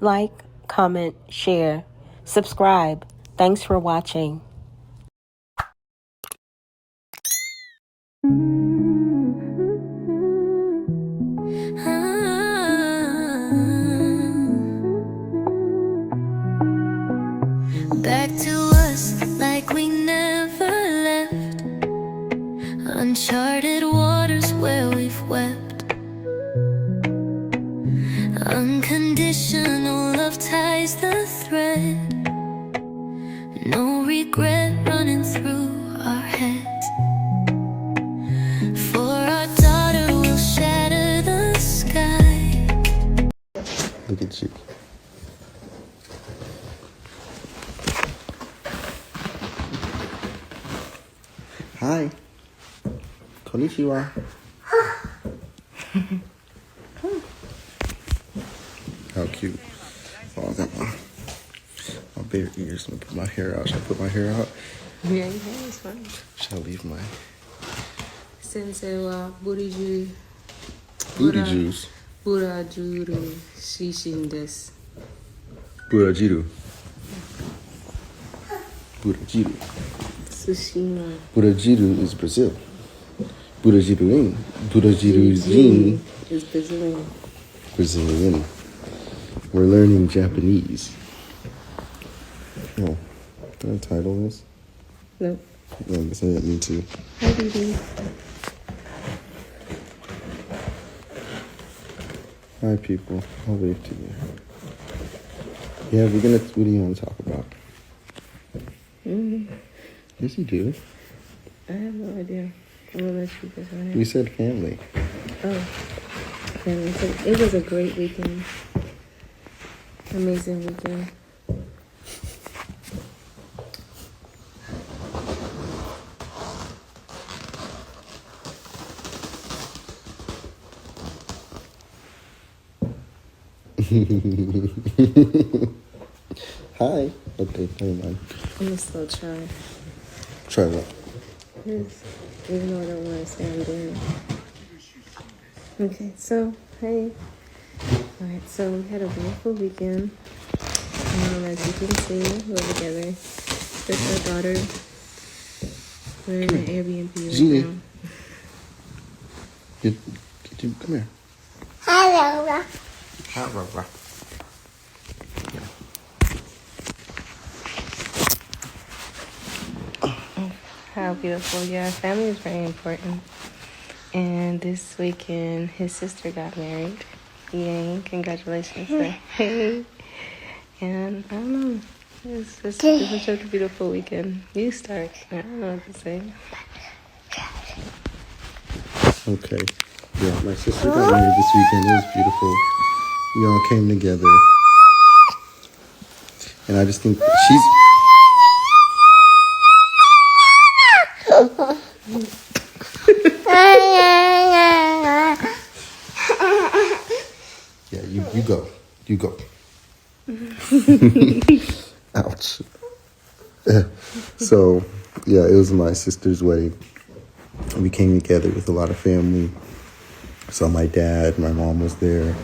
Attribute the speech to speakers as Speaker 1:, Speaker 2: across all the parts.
Speaker 1: like, comment, share, subscribe. Thanks for watching.
Speaker 2: Back to us like we never left. Uncharted waters where we've wept. Unconditional love ties the thread. No regret running through our heads. For our daughter we'll shatter the sky.
Speaker 3: Look at you. Hi. Konnichiwa. How cute. Oh, I got my bare ears. I'm gonna put my hair out. Should I put my hair out?
Speaker 1: Yeah, your hair is fine.
Speaker 3: Should I leave my
Speaker 1: Sensei wa Buriju.
Speaker 3: booty juice?
Speaker 1: Burajuru Shishin desu.
Speaker 3: Burajiru. Burajiru.
Speaker 1: Tsushima.
Speaker 3: Burajiru is Brazil. Burajiruin. Burajirujin
Speaker 1: is Brazilian.
Speaker 3: Brazilian. We're learning Japanese. Oh, can I title this?
Speaker 1: Nope.
Speaker 3: No, I guess I didn't need to.
Speaker 1: Hi, baby.
Speaker 3: Hi, people. I'll wave to you. Yeah, what do you want to talk about? Yes, you do.
Speaker 1: I have no idea. I'm gonna let you go ahead.
Speaker 3: You said family.
Speaker 1: Oh, family. So it was a great weekend. Amazing weekend.
Speaker 3: Hi. Okay, never mind.
Speaker 1: I'm gonna still try.
Speaker 3: Try what?
Speaker 1: Yes. Even though I don't want to say I'm doing it. Okay, so, hey. Alright, so we had a beautiful weekend. As you can see, we're together. With our daughter. We're in an Airbnb right
Speaker 3: Jenae.
Speaker 1: now.
Speaker 3: Come here.
Speaker 4: Hello.
Speaker 3: Hi.
Speaker 1: How beautiful. Yeah, family is very important. And this weekend, his sister got married. Yay, congratulations to her. And I don't know. It was such a beautiful weekend. You start. I don't know what to say.
Speaker 3: Okay. Yeah, my sister got married this weekend. It was beautiful. We all came together. And I just think she's... Yeah, you go. You go. Ouch. So, yeah, it was my sister's wedding. We came together with a lot of family. So my dad, my mom was there.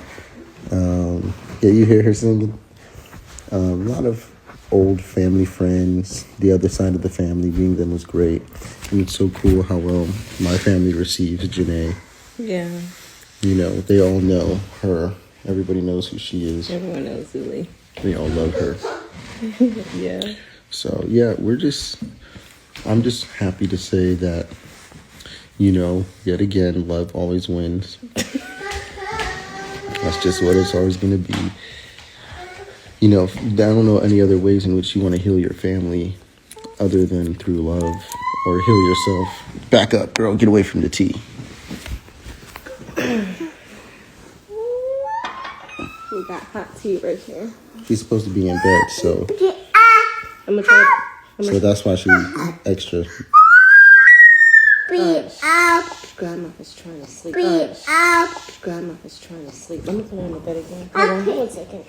Speaker 3: Yeah, you hear her singing. A lot of old family friends. The other side of the family, being them was great. And it's so cool how well my family receives Jenae.
Speaker 1: Yeah.
Speaker 3: You know, they all know her. Everybody knows who she is.
Speaker 1: Everyone knows Zuli.
Speaker 3: They all love her.
Speaker 1: Yeah.
Speaker 3: So, yeah, I'm just happy to say that, you know, yet again, love always wins. That's just what it's always going to be. You know, I don't know any other ways in which you want to heal your family other than through love, or heal yourself. Back up, girl. Get away from the tea.
Speaker 1: We got hot tea right here.
Speaker 3: She's supposed to be in bed, so
Speaker 1: I'm gonna try.
Speaker 3: so that's why she's extra.
Speaker 1: Grandma is trying to sleep. Grandma is trying to sleep. Let me put her in the bed again. Hold on, 1 second.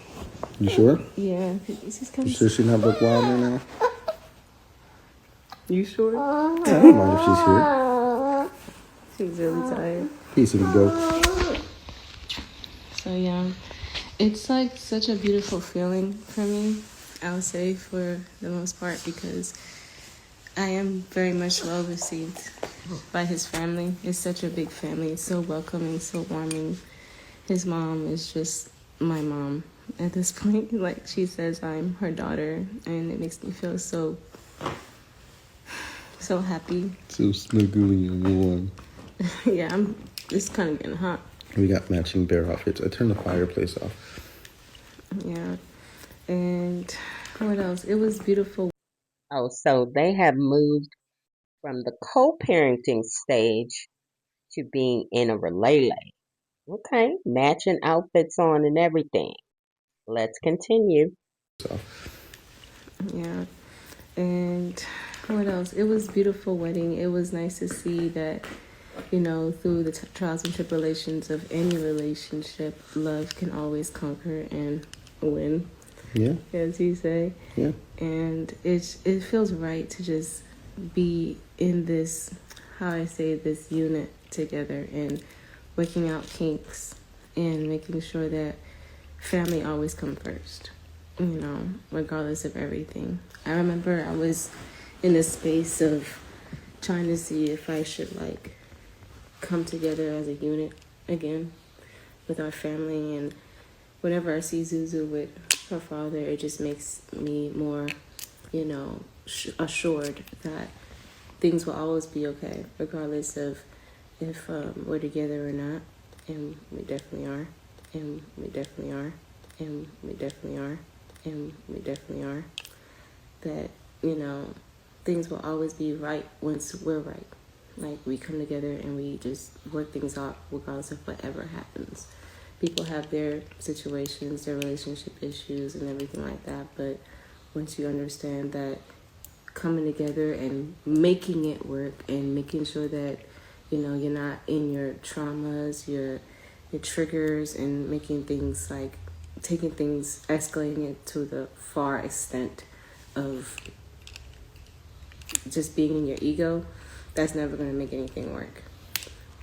Speaker 3: You sure?
Speaker 1: Yeah, she's coming.
Speaker 3: You sure she's not book wild right now?
Speaker 1: You sure?
Speaker 3: I don't mind if she's here.
Speaker 1: She's really tired.
Speaker 3: Peace and go.
Speaker 1: So yeah, It's like such a beautiful feeling for me, I would say, for the most part, because I am very much well received by his family. It's such a big family. It's so welcoming, so warming. His mom is just my mom at this point. Like, she says I'm her daughter, and it makes me feel so happy.
Speaker 3: So snuggly and warm.
Speaker 1: Yeah, it's kind of getting hot.
Speaker 3: We got matching bear outfits. I turned the fireplace off.
Speaker 1: Yeah. And what else? It was beautiful.
Speaker 5: Oh, so they have moved from the co-parenting stage to being in a relay. Okay, matching outfits on and everything. Let's continue.
Speaker 3: So,
Speaker 1: Yeah. And what else? It was beautiful wedding. It was nice to see that, through the trials and tribulations of any relationship, love can always conquer and win,
Speaker 3: yeah,
Speaker 1: as you say.
Speaker 3: yeah.
Speaker 1: And it feels right to just be in this, how I say, this unit together and working out kinks and making sure that family always come first, regardless of everything. I remember I was in a space of trying to see if I should come together as a unit again with our family, and whenever I see Zuzu with her father, it just makes me more, assured that things will always be okay, regardless of if we're together or not. And we definitely are. And we definitely are. And we definitely are. And we definitely are. That, things will always be right once we're right. Like, we come together and we just work things out regardless of whatever happens. People have their situations, their relationship issues and everything like that, but once you understand that coming together and making it work and making sure that, you're not in your traumas, your triggers, and making things taking things, escalating it to the far extent of just being in your ego, that's never going to make anything work.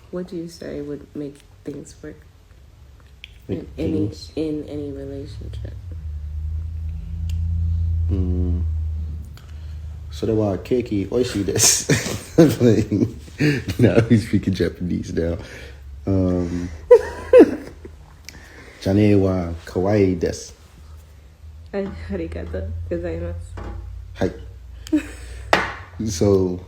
Speaker 1: What do you say would make things work in any relationship?
Speaker 3: それはケーキ美味しいです。Now he's speaking Japanese now. Jenae は可愛いです。
Speaker 1: ありがとうございます。
Speaker 3: はい。So,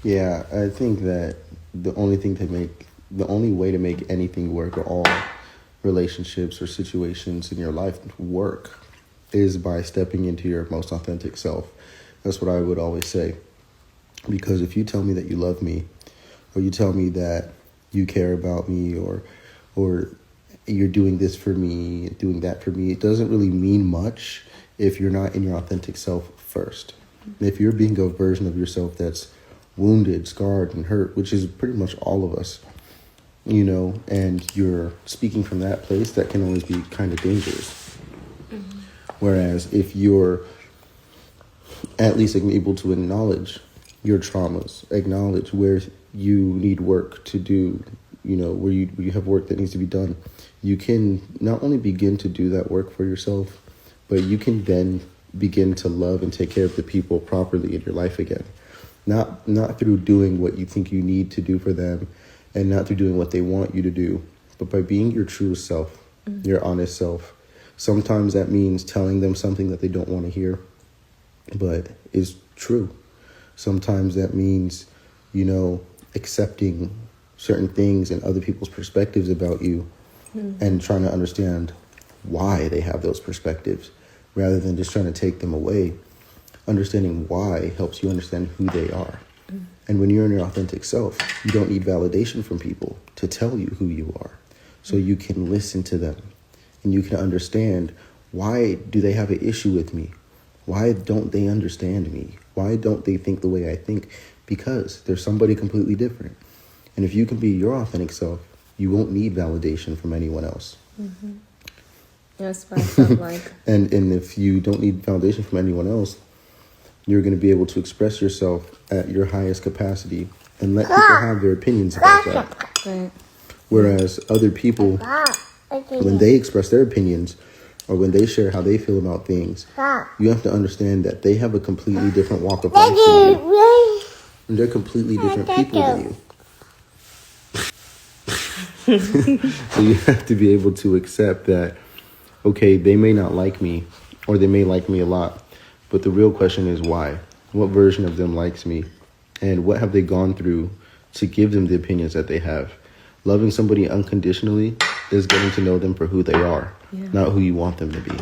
Speaker 3: yeah, I think that the only way to make anything work, or all relationships or situations in your life work, is by stepping into your most authentic self. That's what I would always say. Because if you tell me that you love me, or you tell me that you care about me, or you're doing this for me, doing that for me, it doesn't really mean much if you're not in your authentic self first. If you're being a version of yourself that's wounded, scarred, and hurt, which is pretty much all of us, and you're speaking from that place, that can always be kind of dangerous. Mm-hmm. Whereas if you're at least able to acknowledge your traumas, acknowledge where you need work to do, where you have work that needs to be done, you can not only begin to do that work for yourself, but you can then begin to love and take care of the people properly in your life again. Not through doing what you think you need to do for them, and not through doing what they want you to do, but by being your true self, mm-hmm. your honest self. Sometimes that means telling them something that they don't want to hear, but is true. Sometimes that means, accepting certain things and other people's perspectives about you, mm-hmm. and trying to understand why they have those perspectives, rather than just trying to take them away. Understanding why helps you understand who they are. Mm. And when you're in your authentic self, you don't need validation from people to tell you who you are. So you can listen to them, and you can understand, why do they have an issue with me? Why don't they understand me? Why don't they think the way I think? Because they're somebody completely different. And if you can be your authentic self, you won't need validation from anyone else.
Speaker 1: Mm-hmm. That's what I felt like.
Speaker 3: And if you don't need validation from anyone else, you're going to be able to express yourself at your highest capacity and let people have their opinions about that.
Speaker 1: Right.
Speaker 3: Whereas other people When they express their opinions or when they share how they feel about things, you have to understand that they have a completely different walk of life than you. And they're completely different people than you. So you have to be able to accept that, okay, they may not like me or they may like me a lot, but the real question is why? What version of them likes me? And what have they gone through to give them the opinions that they have? Loving somebody unconditionally is getting to know them for who they are, not who you want them to be.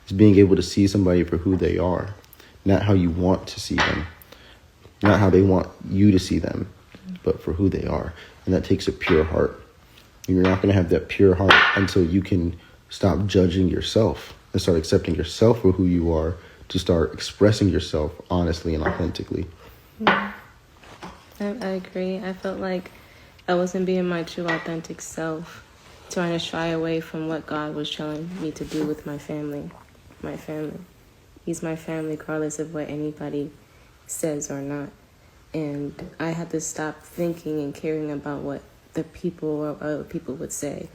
Speaker 3: It's being able to see somebody for who they are, not how you want to see them, not how they want you to see them, but for who they are. And that takes a pure heart. You're not going to have that pure heart until you can stop judging yourself and start accepting yourself for who you are, to start expressing yourself honestly and authentically.
Speaker 1: I agree. I felt like I wasn't being my true authentic self, trying to shy away from what God was telling me to do with my family. My family. He's my family regardless of what anybody says or not. And I had to stop thinking and caring about what the people or other people would say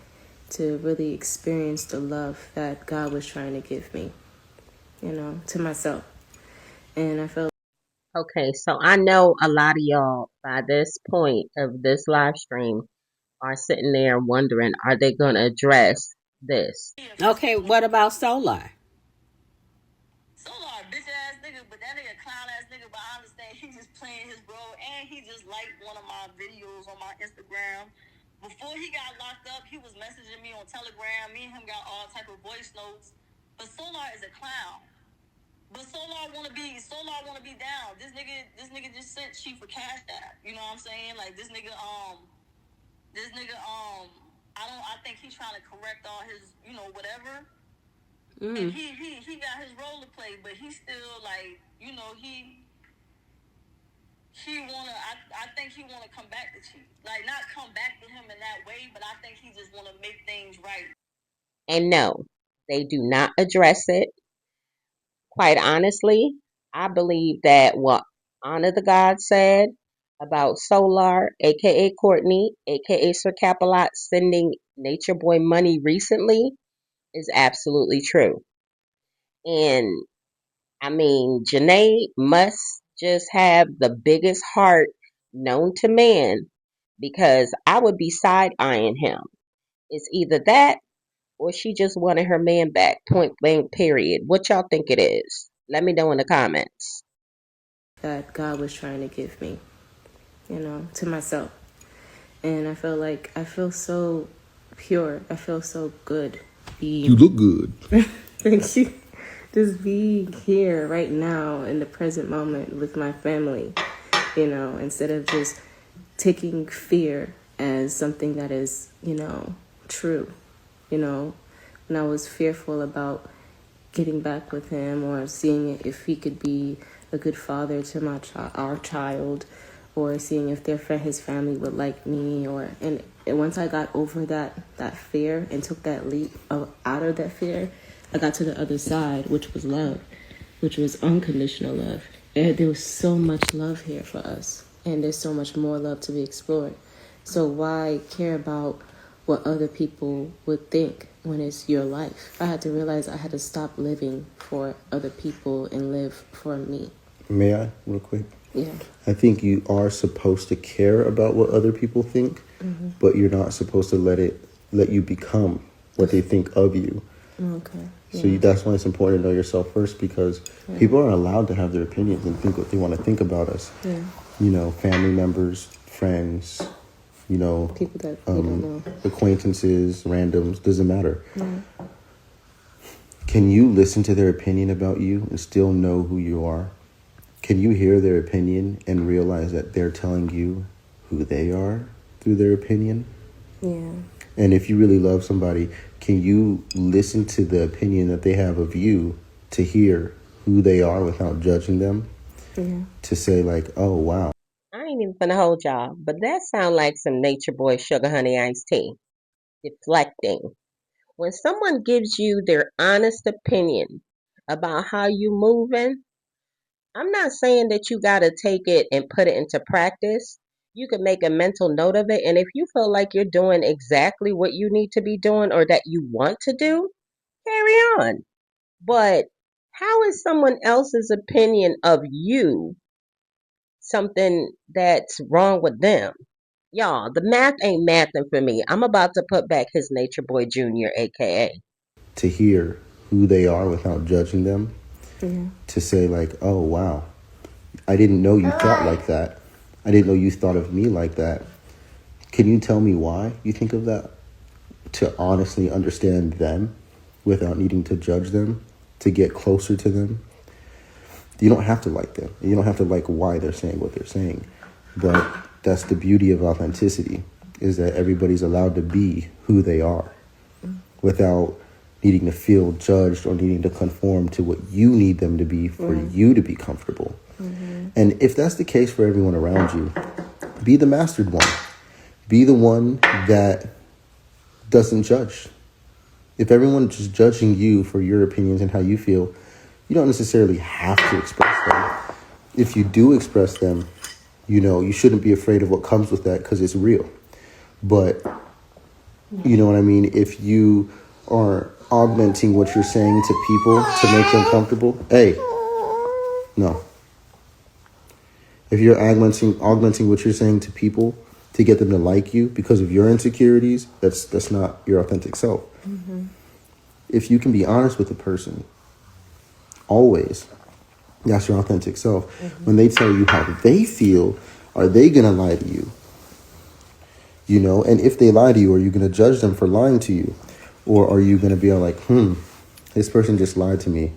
Speaker 1: to really experience the love that God was trying to give me, to myself. And I felt
Speaker 5: Okay, so I know a lot of y'all by this point of this live stream are sitting there wondering, are they going to address this?
Speaker 6: Okay, what about Solar?
Speaker 7: Solar, bitch ass nigga, but that nigga clown ass nigga. But I understand he just playing his role, and he just liked one of my videos on my Instagram. Before he got locked up, he was messaging me on Telegram. Me and him got all type of voice notes. But Solar is a clown. But Solar wanna be down. This nigga just sent Chief a cash app. You know what I'm saying? Like this nigga, I think he's trying to correct all his, whatever. And he got his role to play, but he still like, he wanna. I think he wanna come back to Chief, like not come back to him in that way, but I think he just wanna make things right.
Speaker 5: And no, they do not address it. Quite honestly, I believe that what Honor the God said about Solar, aka Courtney, aka Sir Capalot, sending Nature Boy money recently is absolutely true. And I mean, Jenae must just have the biggest heart known to man, because I would be side eyeing him. It's either that or she just wanted her man back, point blank, period. What y'all think it is? Let me know in the comments.
Speaker 1: that God was trying to give me, to myself. And I feel so pure. I feel so good.
Speaker 3: You look good.
Speaker 1: Thank you. Just being here right now in the present moment with my family, instead of just taking fear as something that is, true. When I was fearful about getting back with him or seeing if he could be a good father to our child, or seeing if his family would like me, and once I got over that fear and took that leap out of that fear, I got to the other side, which was love, which was unconditional love. And there was so much love here for us, and there's so much more love to be explored. So why care about what other people would think when it's your life? I had to realize I had to stop living for other people and live for me.
Speaker 3: May I, real quick?
Speaker 1: Yeah.
Speaker 3: I think you are supposed to care about what other people think, but you're not supposed to let you become what they think of you.
Speaker 1: Okay.
Speaker 3: So that's why it's important to know yourself first, because people are allowed to have their opinions and think what they want to think about us.
Speaker 1: Yeah.
Speaker 3: Family members, friends,
Speaker 1: People that we don't know.
Speaker 3: acquaintances, randoms, doesn't matter. Can you listen to their opinion about you and still know who you are? Can you hear their opinion and realize that they're telling you who they are through their opinion?
Speaker 1: Yeah.
Speaker 3: And if you really love somebody, can you listen to the opinion that they have of you to hear who they are without judging them?
Speaker 1: Yeah.
Speaker 3: To say like, oh, wow.
Speaker 5: I ain't even finna hold y'all, but that sound like some Nature Boy sugar honey iced tea. Deflecting. When someone gives you their honest opinion about how you moving, I'm not saying that you gotta take it and put it into practice. You can make a mental note of it. And if you feel like you're doing exactly what you need to be doing or that you want to do, carry on. But how is someone else's opinion of you something that's wrong with them? Y'all, the math ain't mathing for me. I'm about to put back his Nature Boy Jr., aka.
Speaker 3: To hear who they are without judging them, to say like, oh wow, I didn't know you thought like that. I didn't know you thought of me like that. Can you tell me why you think of that? To honestly understand them without needing to judge them, to get closer to them. You don't have to like them. You don't have to like why they're saying what they're saying. But that's the beauty of authenticity, is that everybody's allowed to be who they are without needing to feel judged or needing to conform to what you need them to be for you to be comfortable. And if that's the case for everyone around you, be the mastered one. Be the one that doesn't judge. If everyone's just judging you for your opinions and how you feel, you don't necessarily have to express them. If you do express them, you shouldn't be afraid of what comes with that because it's real. But, you know what I mean? If you are augmenting what you're saying to people to make them comfortable, hey, no. If you're augmenting what you're saying to people to get them to like you because of your insecurities, that's not your authentic self. If you can be honest with a person, always, that's your authentic self. When they tell you how they feel, are they going to lie to you? And if they lie to you, are you going to judge them for lying to you? Or are you going to be like, this person just lied to me?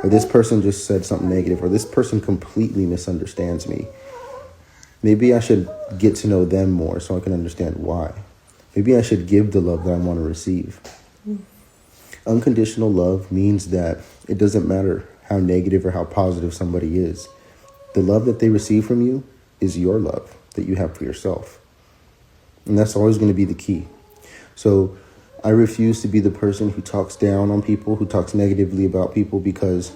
Speaker 3: Or this person just said something negative? Or this person completely misunderstands me? Maybe I should get to know them more so I can understand why. Maybe I should give the love that I want to receive. Unconditional love means that it doesn't matter how negative or how positive somebody is. The love that they receive from you is your love that you have for yourself. And that's always going to be the key. So I refuse to be the person who talks down on people, who talks negatively about people, because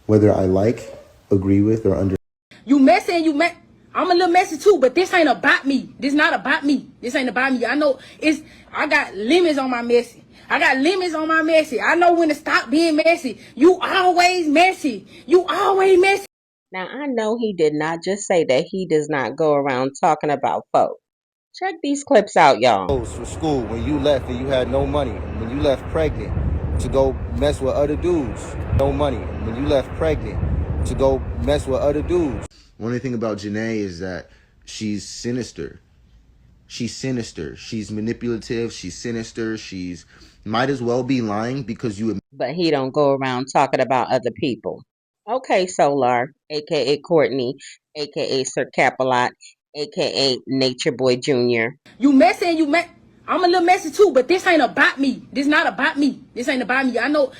Speaker 3: whether I like, agree with, or understand.
Speaker 8: You messy and I'm a little messy too, but this ain't about me. This not about me. This ain't about me. I know I got limits on my messy. I got limits on my messy. I know when to stop being messy. You always messy. You always messy.
Speaker 5: Now, I know he did not just say that he does not go around talking about folks. Check these clips out, y'all.
Speaker 9: For school, when you left and you had no money, when you left pregnant to go mess with other dudes, no money, when you left pregnant to go mess with other dudes.
Speaker 3: One thing about Jenae is that she's sinister. She's sinister. She's manipulative. She's sinister. She's might as well be lying because you.
Speaker 5: But he don't go around talking about other people. Okay, Solar, aka Courtney, aka Sir Capalot, aka Nature Boy Jr.
Speaker 8: You messy and I'm a little messy too, but this ain't about me. This not about me. This ain't about me. I know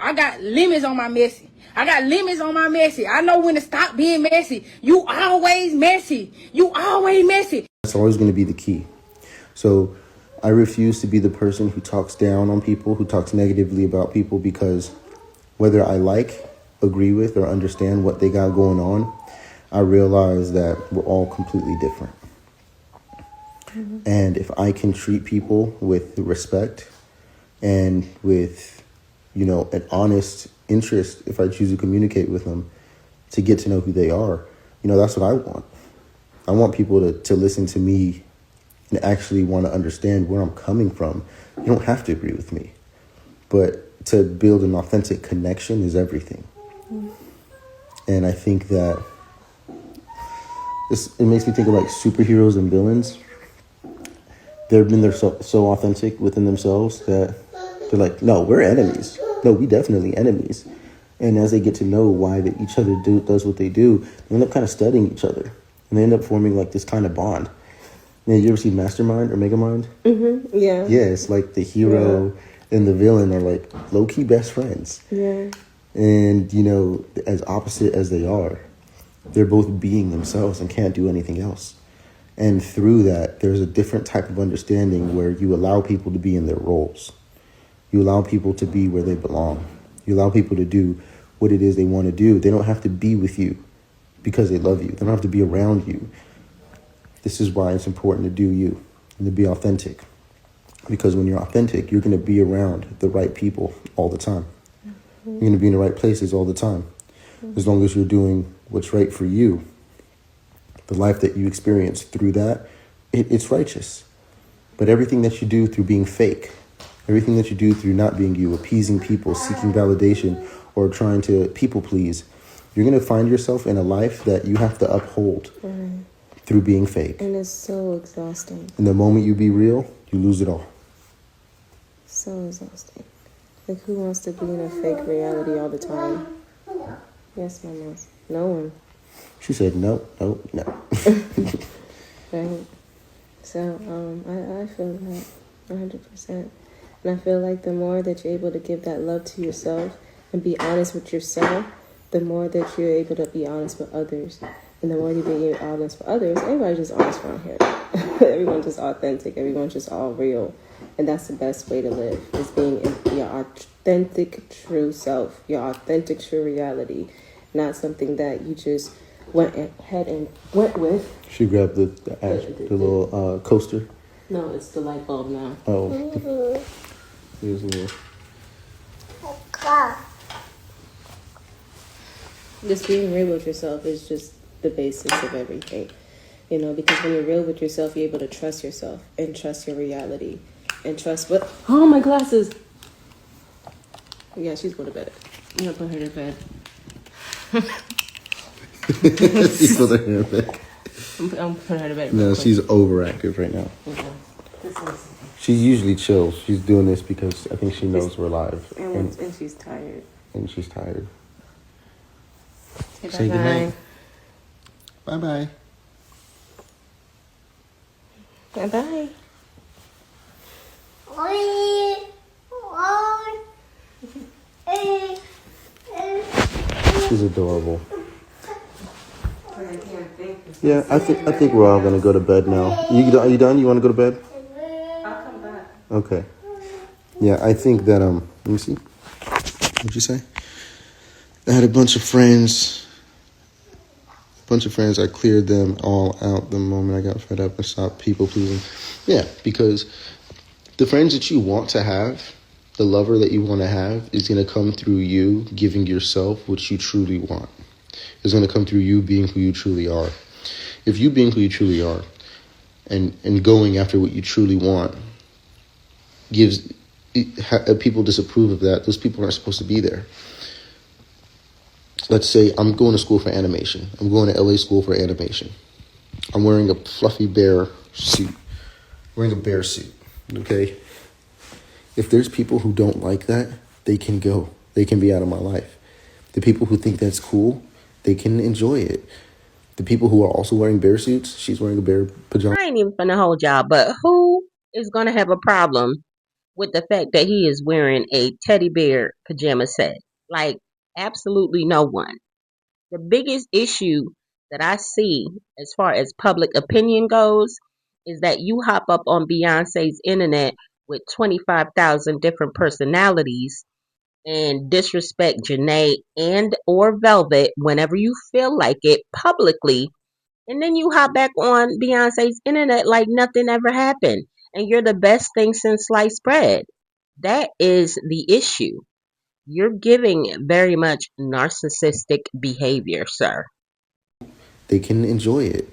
Speaker 8: I got limits on my messy. I got limits on my messy. I know when to stop being messy. You always messy. You always messy.
Speaker 3: That's always going to be the key. So I refuse to be the person who talks down on people, who talks negatively about people, because whether I like, agree with, or understand what they got going on, I realize that we're all completely different. And if I can treat people with respect and with, an honest interest, if I choose to communicate with them, to get to know who they are, that's what I want. I want people to listen to me and actually want to understand where I'm coming from. You don't have to agree with me, but to build an authentic connection is everything. And I think that it makes me think of like superheroes and villains. They're so authentic within themselves that they're like, no, we're enemies. No, we definitely enemies. And as they get to know why each other does what they do, they end up kind of studying each other. And they end up forming like this kind of bond. Now, you ever seen Mastermind or Megamind?
Speaker 1: Mm-hmm. Yeah.
Speaker 3: Yeah, it's like the hero and the villain are like low-key best friends.
Speaker 1: Yeah.
Speaker 3: And, as opposite as they are, they're both being themselves and can't do anything else. And through that, there's a different type of understanding where you allow people to be in their roles. You allow people to be where they belong. You allow people to do what it is they want to do. They don't have to be with you because they love you. They don't have to be around you. This is why it's important to do you and to be authentic. Because when you're authentic, you're going to be around the right people all the time. You're going to be in the right places all the time. As long as you're doing what's right for you, the life that you experience through that, it's righteous. But everything that you do through being fake, everything that you do through not being you, appeasing people, seeking validation, or trying to people please, you're going to find yourself in a life that you have to uphold through being fake.
Speaker 1: And it's so exhausting.
Speaker 3: And the moment you be real, you lose it all.
Speaker 1: So exhausting. Like, who wants to be in a fake reality all the time? Yes, Mama. No one.
Speaker 3: She said, no.
Speaker 1: Right. So, I feel that 100%. And I feel like the more that you're able to give that love to yourself and be honest with yourself, the more that you're able to be honest with others. And the more you be honest with others, everybody's just honest around here. Everyone's just authentic. Everyone's just all real. And that's the best way to live, is being in your authentic, true self, your authentic, true reality. Not something that you just went ahead and went with.
Speaker 3: She grabbed the little coaster.
Speaker 1: No, it's the light bulb now.
Speaker 3: Oh. Here's a little.
Speaker 1: Just being real with yourself is just the basics of everything. You know, because when you're real with yourself, you're able to trust yourself and trust your reality and trust what. Oh, my glasses. Yeah, she's going to bed. I'm going to put her to bed.
Speaker 3: She's put her hair back.
Speaker 1: I'm putting her to bed.
Speaker 3: No, she's overactive right now.
Speaker 1: Okay.
Speaker 3: She's usually chill. She's doing this because I think she knows we're live.
Speaker 1: And she's tired.
Speaker 3: And she's tired.
Speaker 1: Say
Speaker 3: good night. Bye-bye.
Speaker 1: Bye-bye.
Speaker 3: She's adorable. Yeah, I think we're all gonna go to bed now. Are you done? You want to go to bed?
Speaker 1: I'll come back.
Speaker 3: Okay. Yeah, I think that let me see. What'd you say? I had a bunch of friends. I cleared them all out the moment I got fed up and stopped people pleasing. Yeah, because the friends that you want to have, the lover that you want to have, is going to come through you giving yourself what you truly want. It's going to come through you being who you truly are. If you being who you truly are and going after what you truly want gives people disapprove of that, those people aren't supposed to be there. Let's say I'm going to school for animation. I'm going to LA school for animation. I'm wearing a fluffy bear suit. Wearing a bear suit, okay? If there's people who don't like that, they can go. They can be out of my life. The people who think that's cool, they can enjoy it. The people who are also wearing bear suits, she's wearing a bear pajama.
Speaker 5: I ain't even finna hold y'all, but who is gonna have a problem with the fact that he is wearing a teddy bear pajama set? Like, absolutely no one. The biggest issue that I see as far as public opinion goes is that you hop up on Beyonce's internet with 25,000 different personalities and disrespect Jenae and or Velvet whenever you feel like it publicly, and then you hop back on Beyonce's internet like nothing ever happened and you're the best thing since sliced bread. That is the issue. You're giving very much narcissistic behavior, sir.
Speaker 3: They can enjoy it.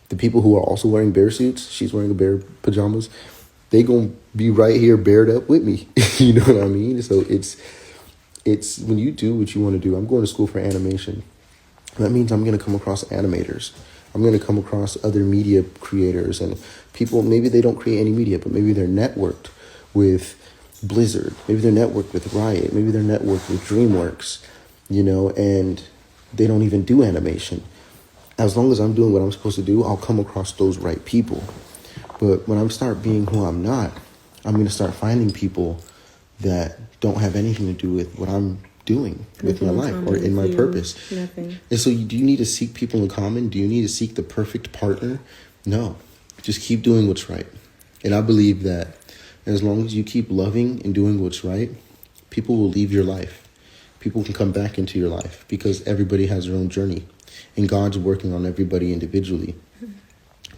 Speaker 3: The people who are also wearing bear suits, she's wearing a bear pajamas, they gonna be right here bared up with me. You know what I mean? So it's when you do what you want to do. I'm going to school for animation. That means I'm going to come across animators. I'm going to come across other media creators and people, maybe they don't create any media, but maybe they're networked with Blizzard. Maybe they're networked with Riot. Maybe they're networked with DreamWorks, and they don't even do animation. As long as I'm doing what I'm supposed to do, I'll come across those right people. But when I start being who I'm not, I'm going to start finding people that don't have anything to do with what I'm doing with my life or in my purpose.
Speaker 1: Nothing.
Speaker 3: And so do you need to seek people in common? Do you need to seek the perfect partner? No. Just keep doing what's right. And I believe that as long as you keep loving and doing what's right, people will leave your life. People can come back into your life because everybody has their own journey. And God's working on everybody individually.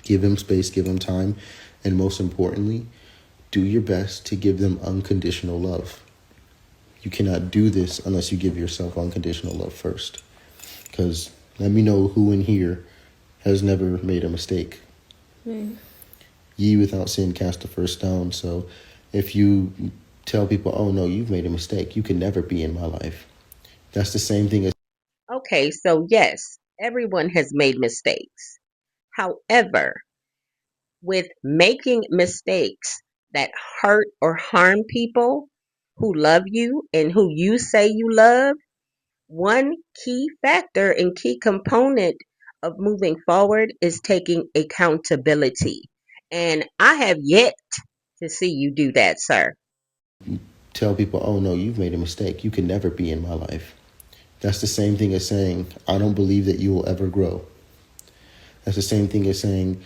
Speaker 3: Give them space, give them time, and most importantly, do your best to give them unconditional love. You cannot do this unless you give yourself unconditional love first. Because let me know who in here has never made a mistake.
Speaker 1: Right.
Speaker 3: Ye without sin cast the first stone. So if you tell people, oh no, you've made a mistake, you can never be in my life. That's the same thing as
Speaker 5: Okay, so yes, everyone has made mistakes. However, with making mistakes that hurt or harm people who love you and who you say you love, one key factor and key component of moving forward is taking accountability. And I have yet to see you do that, sir.
Speaker 3: tell people, oh no, you've made a mistake, you can never be in my life. That's the same thing as saying, I don't believe that you will ever grow. That's the same thing as saying,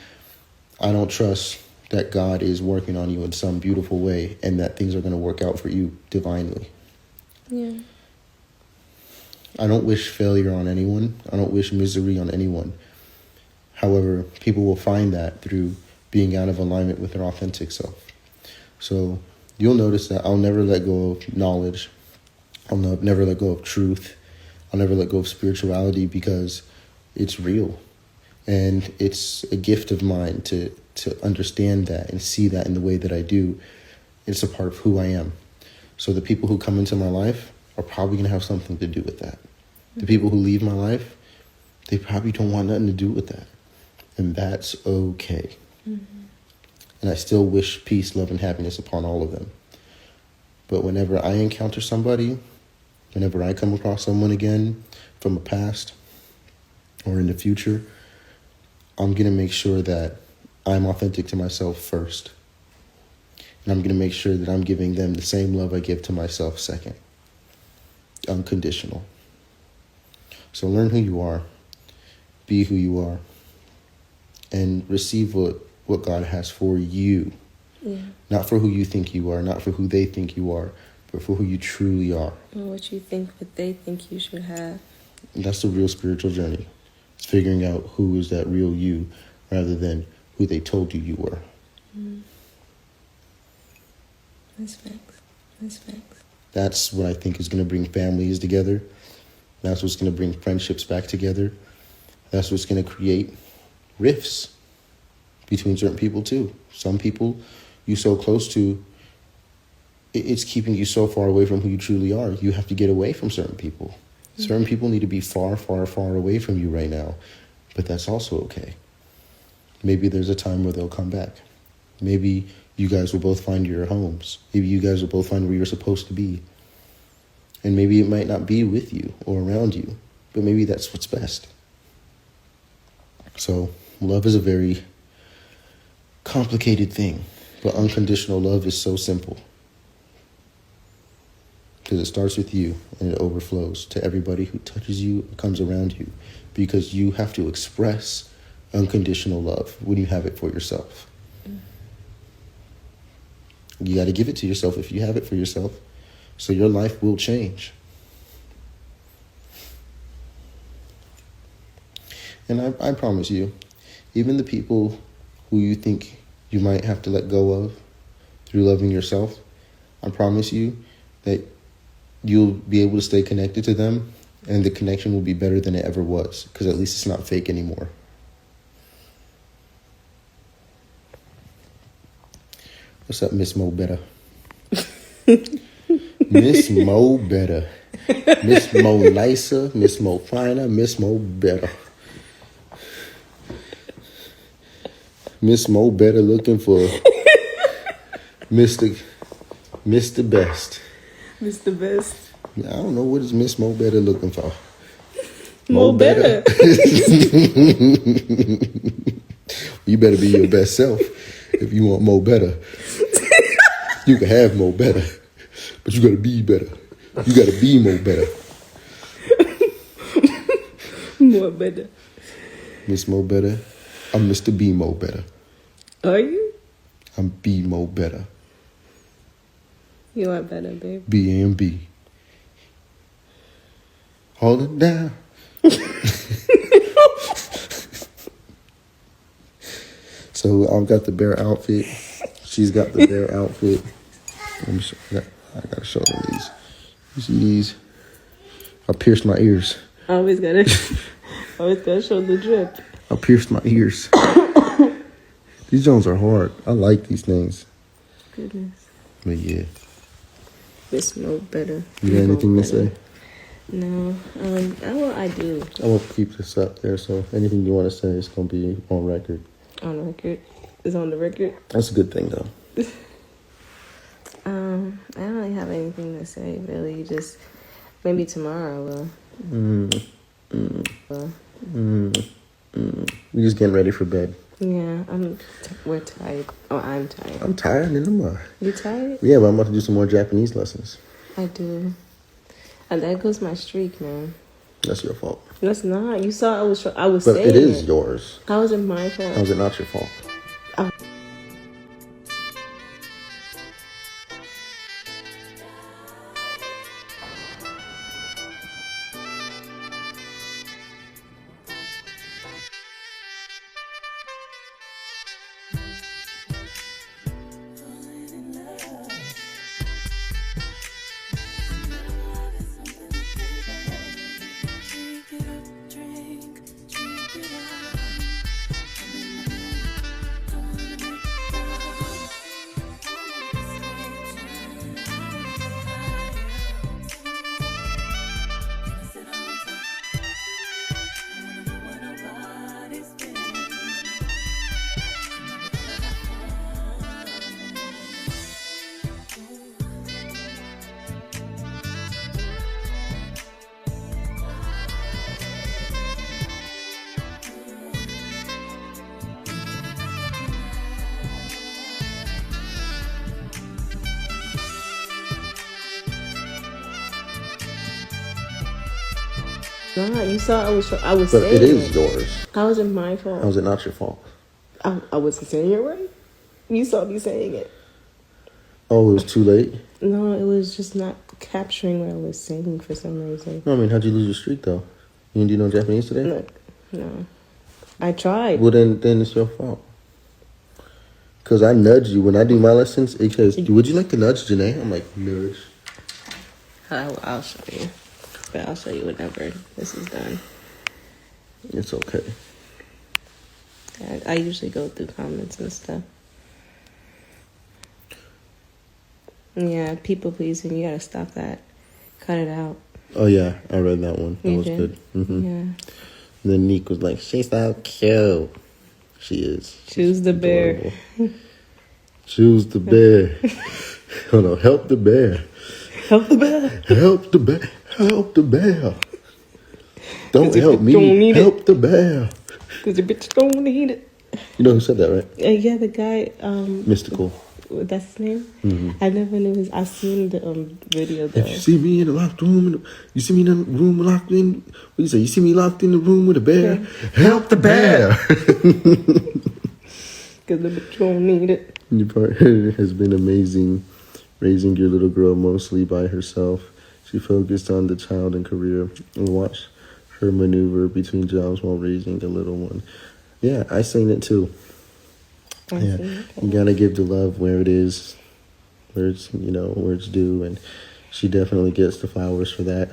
Speaker 3: I don't trust that God is working on you in some beautiful way and that things are going to work out for you divinely.
Speaker 1: Yeah.
Speaker 3: I don't wish failure on anyone. I don't wish misery on anyone. However, people will find that through being out of alignment with their authentic self. So you'll notice that I'll never let go of knowledge. I'll never let go of truth. I'll never let go of spirituality because it's real. And it's a gift of mine to understand that and see that in the way that I do. It's a part of who I am. So the people who come into my life are probably going to have something to do with that. The people who leave my life, they probably don't want nothing to do with that. And that's okay. And I still wish peace, love, and happiness upon all of them. But whenever I encounter somebody, whenever I come across someone again from the past or in the future, I'm going to make sure that I'm authentic to myself first. And I'm going to make sure that I'm giving them the same love I give to myself second. Unconditional. So learn who you are, be who you are, and receive what God has for you.
Speaker 1: Yeah.
Speaker 3: Not for who you think you are, not for who they think you are, but for who you truly are.
Speaker 1: And what you think, what they think you should have.
Speaker 3: And that's the real spiritual journey. It's figuring out who is that real you rather than who they told you you were.
Speaker 1: That's facts. That's facts.
Speaker 3: That's what I think is going to bring families together. That's what's going to bring friendships back together. That's what's going to create rifts between certain people too. Some people you're so close to, it's keeping you so far away from who you truly are. You have to get away from certain people. Certain people need to be far, far, far away from you right now. But that's also okay. Maybe there's a time where they'll come back. Maybe you guys will both find your homes. Maybe you guys will both find where you're supposed to be. And maybe it might not be with you or around you, but maybe that's what's best. So love is a very complicated thing, but unconditional love is so simple. Because it starts with you and it overflows to everybody who touches you or comes around you. Because you have to express unconditional love when you have it for yourself. You got to give it to yourself if you have it for yourself. So your life will change. And I promise you, even the people who you think you might have to let go of through loving yourself, I promise you that you'll be able to stay connected to them and the connection will be better than it ever was because at least it's not fake anymore. What's up, Miss Mo Better? Miss Mo Better. Miss Mo Nicer, Miss Mo Finer, Miss Mo Better. Miss Mo Better looking for Mr. Best.
Speaker 1: Mr. Best.
Speaker 3: I don't know what is Miss Mo Better looking for.
Speaker 1: Mo Better.
Speaker 3: You better be your best self if you want Mo Better. You can have Mo Better, but you gotta be better. You gotta be Mo Better.
Speaker 1: More better.
Speaker 3: Miss Mo Better. I'm Mr. B Mo Better.
Speaker 1: Are you?
Speaker 3: I'm B Mo Better.
Speaker 1: You are better, babe.
Speaker 3: B and B. Hold it down. So I've got the bear outfit. She's got the bear outfit. Let me show, I gotta show them these. You see these? I pierced my ears.
Speaker 1: Always gotta show the drip.
Speaker 3: I pierced my ears. These Jones are hard. I like these things.
Speaker 1: Goodness.
Speaker 3: But yeah.
Speaker 1: They smell better.
Speaker 3: You got anything to say?
Speaker 1: No. I do.
Speaker 3: I will keep this up there, so anything you want to say is going to be on record.
Speaker 1: On record? It's on the record?
Speaker 3: That's a good thing, though.
Speaker 1: I don't really have anything to say, really. Just maybe tomorrow I will.
Speaker 3: We're just getting ready for bed.
Speaker 1: Yeah, we're tired. Oh, I'm tired.
Speaker 3: I'm tired in the mud.
Speaker 1: You tired?
Speaker 3: Yeah, but I'm about to do some more Japanese lessons.
Speaker 1: I do. And there goes my streak, man.
Speaker 3: That's your fault.
Speaker 1: That's not. You saw I was
Speaker 3: But
Speaker 1: saying
Speaker 3: it is yours.
Speaker 1: How is it my fault?
Speaker 3: How is it not your fault?
Speaker 1: Nah, you saw I was
Speaker 3: But
Speaker 1: saying
Speaker 3: it is yours.
Speaker 1: How is it my fault?
Speaker 3: How is it not your fault?
Speaker 1: I wasn't saying it right. You saw me saying it.
Speaker 3: Oh, it was too late?
Speaker 1: No, it was just not capturing what I was saying for some reason.
Speaker 3: No, I mean, how'd you lose your streak, though? You didn't do no Japanese today?
Speaker 1: Look, no. I tried.
Speaker 3: Well, then it's your fault. Because I nudge you. When I do my lessons, it says, would you like to nudge Jenae? I'm like, nudge.
Speaker 1: I'll show you. But I'll show you whenever this is done.
Speaker 3: It's okay.
Speaker 1: I usually go through comments and stuff. Yeah, people pleasing. You gotta stop that. Cut it out.
Speaker 3: Oh, yeah. I read that one. That
Speaker 1: You
Speaker 3: was
Speaker 1: did?
Speaker 3: good. Mm-hmm.
Speaker 1: Yeah.
Speaker 3: And then Neek was like, she's so cute. She is.
Speaker 1: Choose the bear.
Speaker 3: Choose the bear. Hold on. Help the bear.
Speaker 1: Help the bear.
Speaker 3: Help the bear. Help the bear. Don't
Speaker 1: if
Speaker 3: help
Speaker 1: you
Speaker 3: me.
Speaker 1: don't need
Speaker 3: Help the bear.
Speaker 1: Because the bitch don't need it.
Speaker 3: You know who said that, right?
Speaker 1: Yeah, the guy.
Speaker 3: Mystical.
Speaker 1: That's his name?
Speaker 3: Mm-hmm.
Speaker 1: I never knew his. I seen the video though.
Speaker 3: If you see me in the locked room, you see me in the room locked in. What do you say? You see me locked in the room with a bear?
Speaker 1: Yeah.
Speaker 3: Help the bear.
Speaker 1: Because the bitch don't need it.
Speaker 3: Your partner has been amazing, raising your little girl mostly by herself. She focused on the child and career and watched her maneuver between jobs while raising a little one. Yeah, I seen it too. Yeah, you gotta give the love where it is, where it's where it's due, and she definitely gets the flowers for that.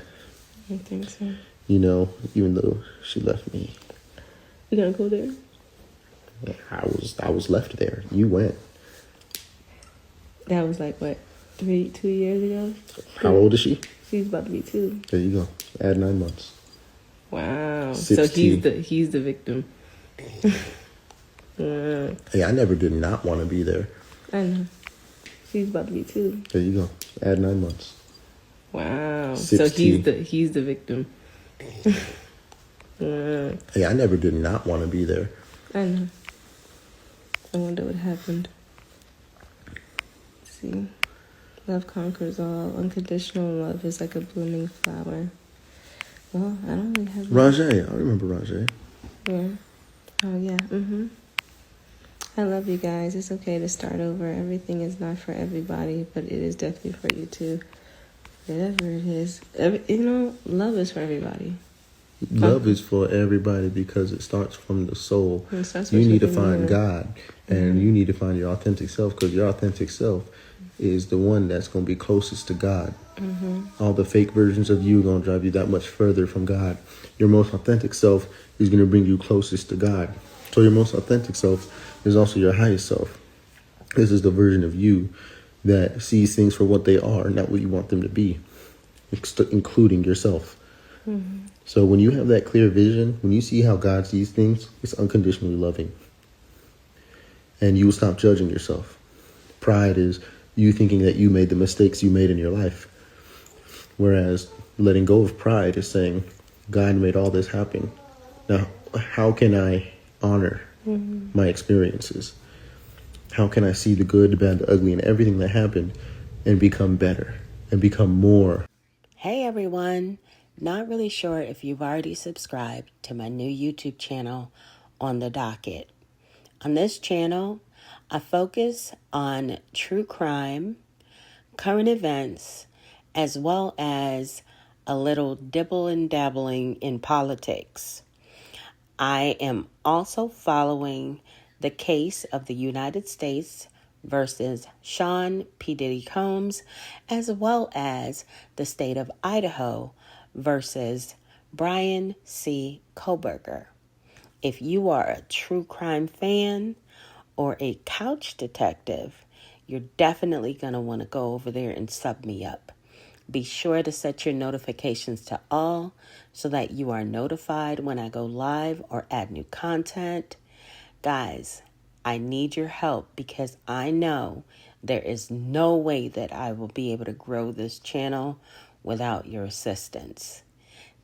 Speaker 1: I think so.
Speaker 3: Even though she left me.
Speaker 1: You gonna go there?
Speaker 3: I was left there. You went.
Speaker 1: That was like what, 2 years ago?
Speaker 3: How old is she?
Speaker 1: She's about to be 2.
Speaker 3: There you go. Add 9 months.
Speaker 1: Wow.
Speaker 3: 16.
Speaker 1: So he's the victim.
Speaker 3: Hey, I never did not want to be there.
Speaker 1: I know. She's about to be 2.
Speaker 3: There you go. Add 9 months.
Speaker 1: Wow.
Speaker 3: 16.
Speaker 1: So he's the victim.
Speaker 3: Hey, I never did not want to be there.
Speaker 1: I know. I wonder what happened. Let's see. Love conquers all. Unconditional love is like a blooming flower. Well, I don't really have...
Speaker 3: Rajay. I remember Rajay.
Speaker 1: Yeah. Oh, yeah. Mm-hmm. I love you guys. It's okay to start over. Everything is not for everybody, but it is definitely for you too. Whatever it is. Love is for everybody.
Speaker 3: Love is for everybody because it starts from the soul.
Speaker 1: It starts
Speaker 3: You
Speaker 1: with
Speaker 3: need to
Speaker 1: within
Speaker 3: find
Speaker 1: you.
Speaker 3: God, and you need to find your authentic self, because your authentic self is the one that's going to be closest to God. All the fake versions of you are going to drive you that much further from God. Your most authentic self is going to bring you closest to God. So your most authentic self is also your highest self. This is the version of you that sees things for what they are, not what you want them to be, including yourself. So when you have that clear vision, when you see how God sees things, it's unconditionally loving. And you will stop judging yourself. Pride is you thinking that you made the mistakes you made in your life. Whereas letting go of pride is saying, God made all this happen. Now, how can I honor my experiences? How can I see the good, the bad, the ugly, and everything that happened and become better and become more?
Speaker 6: Hey everyone, not really sure if you've already subscribed to my new YouTube channel on the docket. On this channel, I focus on true crime, current events, as well as a little dibble and dabbling in politics. I am also following the case of the United States versus Sean P. Diddy Combs, as well as the state of Idaho versus Brian C. Koberger. If you are a true crime fan or a couch detective, you're definitely going to want to go over there and sub me up. Be sure to set your notifications to all so that you are notified when I go live or add new content. Guys, I need your help because I know there is no way that I will be able to grow this channel without your assistance.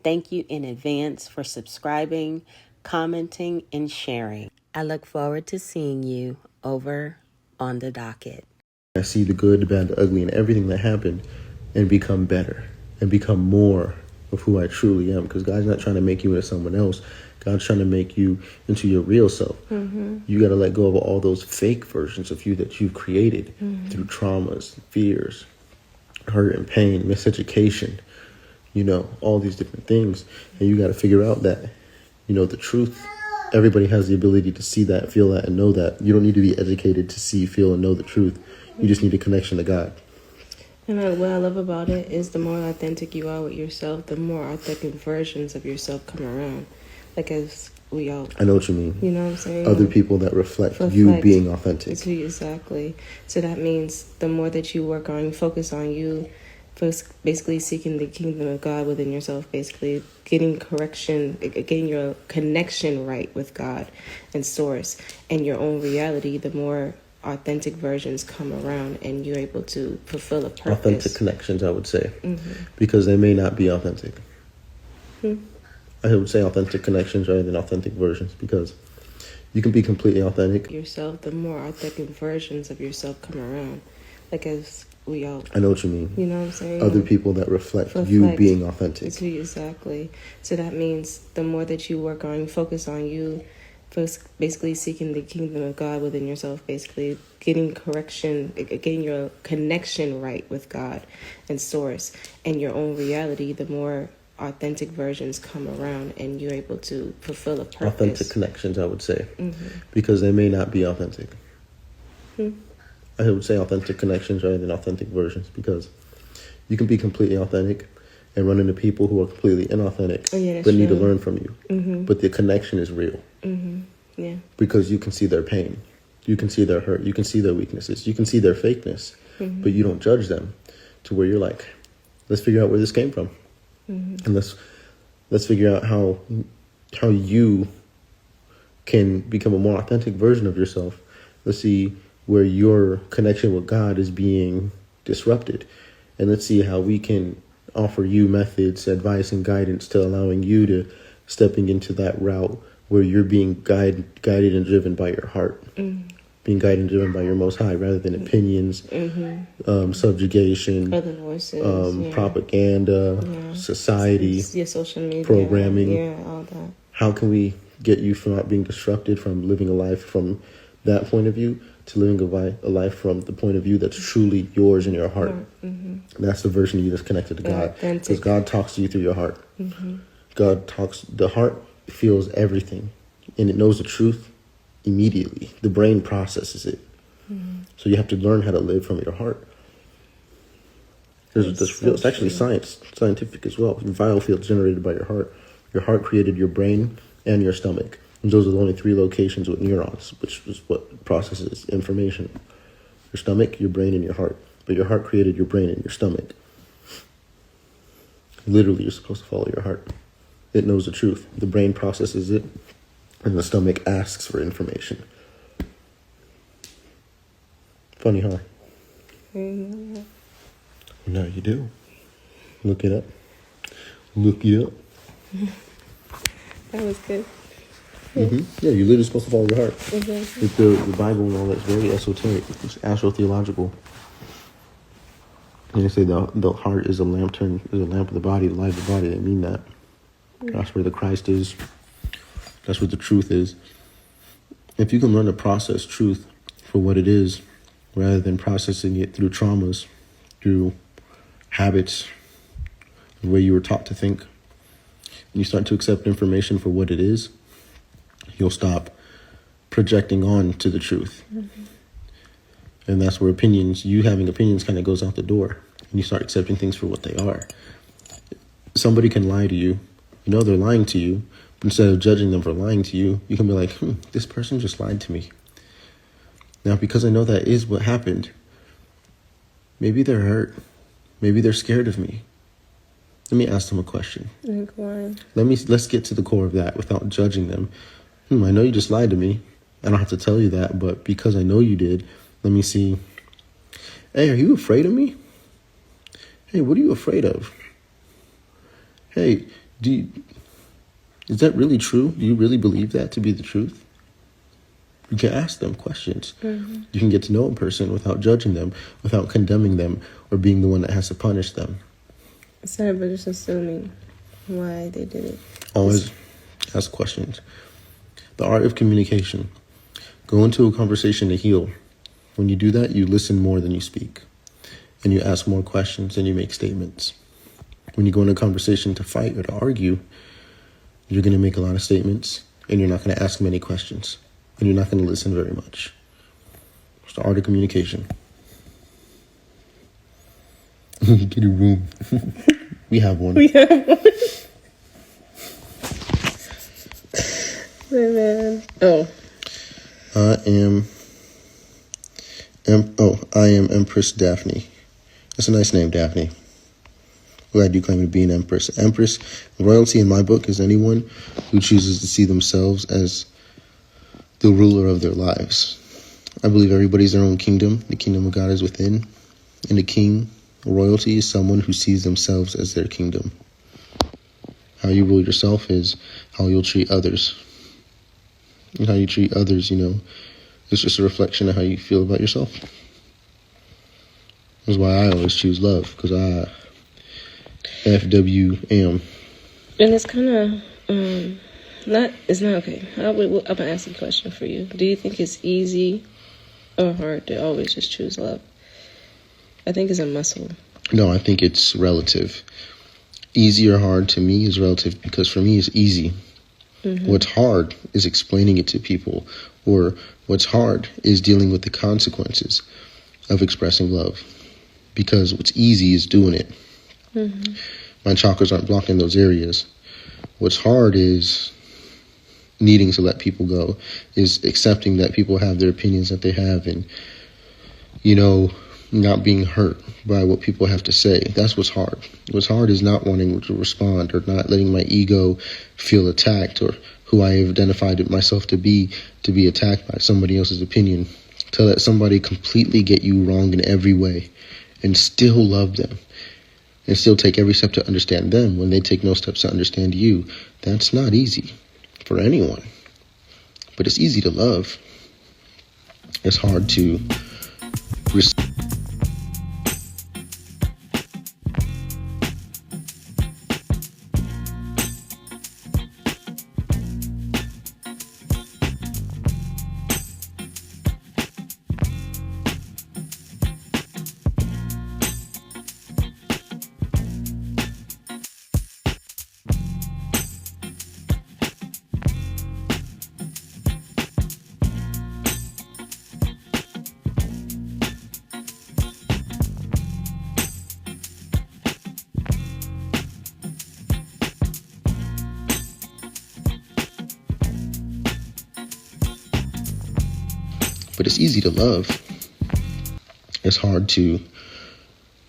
Speaker 6: Thank you in advance for subscribing, commenting, and sharing. I look forward to seeing you over on the docket.
Speaker 3: I see the good, the bad, the ugly, and everything that happened and become better and become more of who I truly am. Because God's not trying to make you into someone else. God's trying to make you into your real self. You got to let go of all those fake versions of you that you've created through traumas, fears, hurt and pain, miseducation, all these different things. And you got to figure out that, the truth. Everybody has the ability to see that, feel that, and know that. You don't need to be educated to see, feel, and know the truth. You just need a connection to God.
Speaker 1: And what I love about it is the more authentic you are with yourself, the more authentic versions of yourself come around. Like as we all,
Speaker 3: I know what you mean.
Speaker 1: you know what I'm saying?
Speaker 3: Other people that reflect you being authentic.
Speaker 1: Exactly. So that means the more that you work on, focus on you, basically seeking the kingdom of God within yourself, basically getting your connection right with God and source and your own reality, the more authentic versions come around and you're able to fulfill a purpose.
Speaker 3: Authentic connections, I would say, because they may not be authentic. I would say authentic connections rather than authentic versions, because you can be completely authentic
Speaker 1: yourself, the more authentic versions of yourself come around. Like as we all,
Speaker 3: I know what you mean.
Speaker 1: You know what I'm saying?
Speaker 3: Other people that reflect you being authentic.
Speaker 1: Exactly. So that means the more that you work on, focus on you, basically seeking the kingdom of God within yourself, basically getting your connection right with God and source and your own reality, the more authentic versions come around and you're able to fulfill a purpose.
Speaker 3: Authentic connections, I would say, because they may not be authentic. I would say authentic connections rather than authentic versions, because you can be completely authentic and run into people who are completely inauthentic, but need to learn from you. But the connection is real.
Speaker 1: Yeah.
Speaker 3: Because you can see their pain. You can see their hurt. You can see their weaknesses. You can see their fakeness, but you don't judge them to where you're like, let's figure out where this came from. And let's figure out how you can become a more authentic version of yourself. Let's see where your connection with God is being disrupted. And let's see how we can offer you methods, advice, and guidance to allowing you to stepping into that route where you're being guided and driven by your heart. Being guided and driven by your Most High rather than opinions, subjugation,
Speaker 1: other voices,
Speaker 3: propaganda, society,
Speaker 1: social media,
Speaker 3: programming.
Speaker 1: All that.
Speaker 3: How can we get you from not being disrupted, from living a life from that point of view to living a life from the point of view that's truly yours in your heart? That's the version of you that's connected to God, because God talks to you through your heart. God talks, the heart feels everything and it knows the truth immediately. The brain processes it. So you have to learn how to live from your heart. It's actually scientific as well. Biofields generated by your heart. Your heart created your brain and your stomach. And those are the only 3 locations with neurons, which is what processes information. Your stomach, your brain, and your heart. But your heart created your brain and your stomach. Literally, you're supposed to follow your heart. It knows the truth. The brain processes it, and the stomach asks for information. Funny, huh?
Speaker 1: Mm-hmm.
Speaker 3: No, you do. Look it up. Look it up.
Speaker 1: That was good.
Speaker 3: Yeah, you're literally supposed to follow your heart.
Speaker 1: Exactly.
Speaker 3: With the Bible and all that's very esoteric. It's astrotheological. And they say the heart is a lamp of the body, the light of the body. They mean that. That's where the Christ is. That's what the truth is. If you can learn to process truth for what it is, rather than processing it through traumas, through habits, the way you were taught to think, and you start to accept information for what it is, you'll stop projecting on to the truth. And that's where you having opinions kind of goes out the door. And you start accepting things for what they are. Somebody can lie to you. You know they're lying to you. But instead of judging them for lying to you, you can be like, this person just lied to me. Now, because I know that is what happened, maybe they're hurt. Maybe they're scared of me. Let me ask them a question. Let's get to the core of that without judging them. I know you just lied to me. I don't have to tell you that, but because I know you did, let me see. Hey, are you afraid of me? Hey, what are you afraid of? Hey, is that really true? Do you really believe that to be the truth? You can ask them questions. You can get to know a person without judging them, without condemning them, or being the one that has to punish them.
Speaker 1: Instead of just assuming why they did it.
Speaker 3: Always ask questions. The art of communication. Go into a conversation to heal. When you do that, you listen more than you speak. And you ask more questions and you make statements. When you go into a conversation to fight or to argue, you're going to make a lot of statements and you're not going to ask many questions. And you're not going to listen very much. It's the art of communication. Get a room. We have one.
Speaker 1: Man. Oh.
Speaker 3: I am Empress Daphne. That's a nice name, Daphne. Glad you claim to be an empress. Empress, royalty in my book is anyone who chooses to see themselves as the ruler of their lives. I believe everybody's their own kingdom. The kingdom of God is within. And the king, royalty, is someone who sees themselves as their kingdom. How you rule yourself is how you'll treat others. And how you treat others, it's just a reflection of how you feel about yourself. That's why I always choose love, because I FWM.
Speaker 1: And it's kind of, it's not okay. I'm going to ask a question for you. Do you think it's easy or hard to always just choose love? I think it's a muscle.
Speaker 3: No, I think it's relative. Easy or hard to me is relative, because for me it's easy. What's hard is explaining it to people, or what's hard is dealing with the consequences of expressing love, because what's easy is doing it. My chakras aren't blocking those areas. What's hard is needing to let people go, is accepting that people have their opinions that they have, and not being hurt by what people have to say. That's what's hard. What's hard is not wanting to respond, or not letting my ego feel attacked, or who I have identified myself to be attacked by somebody else's opinion. To let somebody completely get you wrong in every way and still love them and still take every step to understand them when they take no steps to understand you. That's not easy for anyone. But it's easy to love. It's hard to receive. But it's easy to love. It's hard to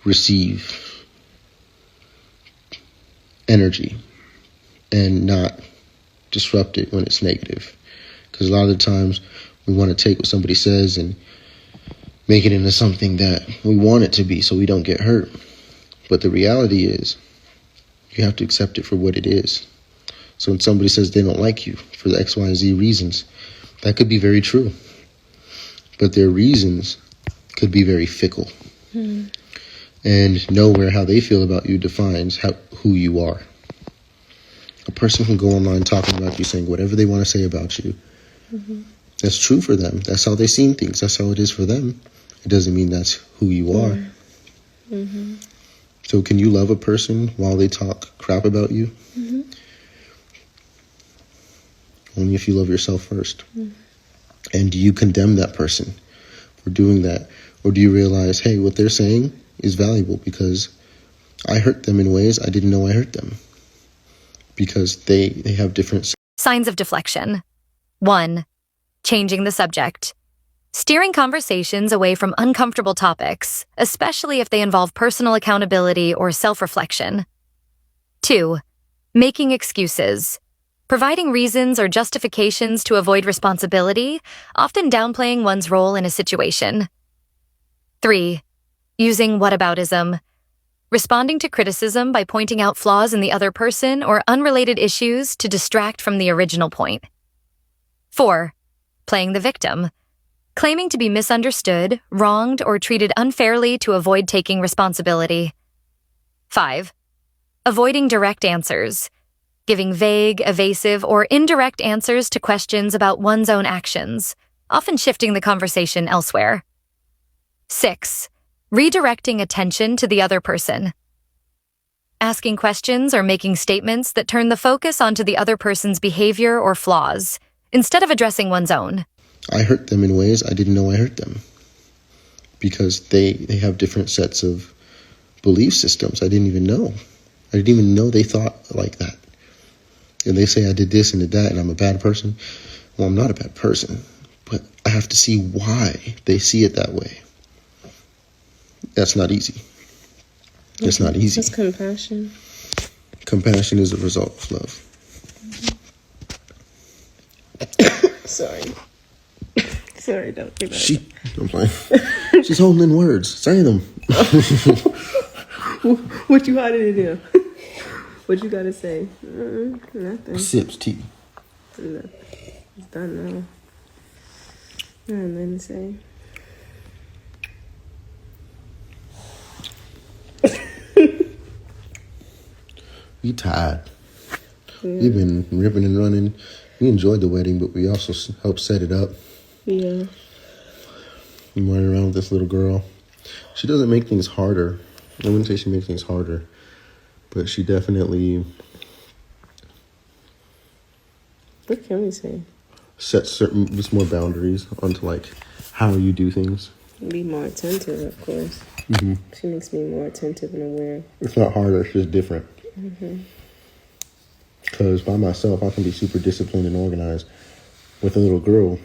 Speaker 3: receive energy and not disrupt it when it's negative. Because a lot of the times we want to take what somebody says and make it into something that we want it to be so we don't get hurt. But the reality is you have to accept it for what it is. So when somebody says they don't like you for the X, Y, and Z reasons, that could be very true. But their reasons could be very fickle. And nowhere how they feel about you defines who you are. A person can go online talking about you, saying whatever they want to say about you. That's true for them. That's how they see things. That's how it is for them. It doesn't mean that's who you are. So can you love a person while they talk crap about you? Only if you love yourself first. And do you condemn that person for doing that? Or do you realize, hey, what they're saying is valuable because I hurt them in ways I didn't know I hurt them. Because they have different...
Speaker 10: Signs of deflection. 1. Changing the subject. Steering conversations away from uncomfortable topics, especially if they involve personal accountability or self-reflection. 2. Making excuses. Providing reasons or justifications to avoid responsibility, often downplaying one's role in a situation. 3. Using whataboutism. Responding to criticism by pointing out flaws in the other person or unrelated issues to distract from the original point. 4. Playing the victim. Claiming to be misunderstood, wronged, or treated unfairly to avoid taking responsibility. 5. Avoiding direct answers. Giving vague, evasive, or indirect answers to questions about one's own actions, often shifting the conversation elsewhere. 6. Redirecting attention to the other person. Asking questions or making statements that turn the focus onto the other person's behavior or flaws, instead of addressing one's own.
Speaker 3: I hurt them in ways I didn't know I hurt them. Because they have different sets of belief systems I didn't even know. I didn't even know they thought like that. And they say I did this and did that and I'm a bad person. Well, I'm not a bad person. But I have to see why they see it that way. That's not easy. It's not easy.
Speaker 1: It's compassion.
Speaker 3: Compassion is a result of love.
Speaker 1: Sorry. Sorry, don't be mad.
Speaker 3: I'm playing. She's holding in words, saying them.
Speaker 1: What you hiding in here? What you gotta say? Nothing.
Speaker 3: Sips tea.
Speaker 1: Nothing. It's done now. Nothing to say.
Speaker 3: We tired. We've been ripping and running. We enjoyed the wedding, but we also helped set it up.
Speaker 1: Yeah.
Speaker 3: I'm running around with this little girl. She doesn't make things harder. I wouldn't say she makes things harder, but she definitely...
Speaker 1: What can we say?
Speaker 3: Sets certain, just more boundaries onto like how you do things.
Speaker 1: Be more attentive, of course. She makes me more attentive and aware.
Speaker 3: It's not harder, it's just different. Because by myself, I can be super disciplined and organized. With a little girl,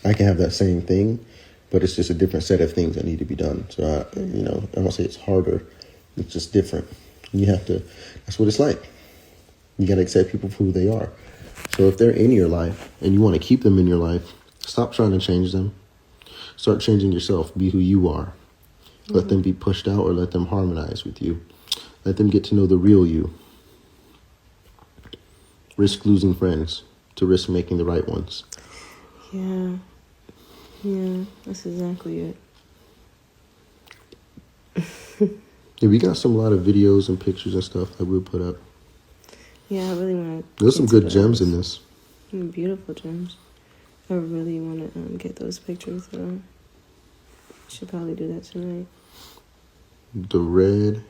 Speaker 3: I can have that same thing, but it's just a different set of things that need to be done. So, I won't say it's harder. It's just different. You have to, that's what it's like. You got to accept people for who they are. So if they're in your life and you want to keep them in your life, stop trying to change them. Start changing yourself. Be who you are. Let them be pushed out or let them harmonize with you. Let them get to know the real you. Risk losing friends to risk making the right ones.
Speaker 1: Yeah. Yeah, that's exactly it.
Speaker 3: Yeah, we got a lot of videos and pictures and stuff that we'll put up.
Speaker 1: Yeah, I really want to...
Speaker 3: There's some good gems in this.
Speaker 1: Beautiful gems. I really want to get those pictures. Should probably do that tonight.
Speaker 3: The red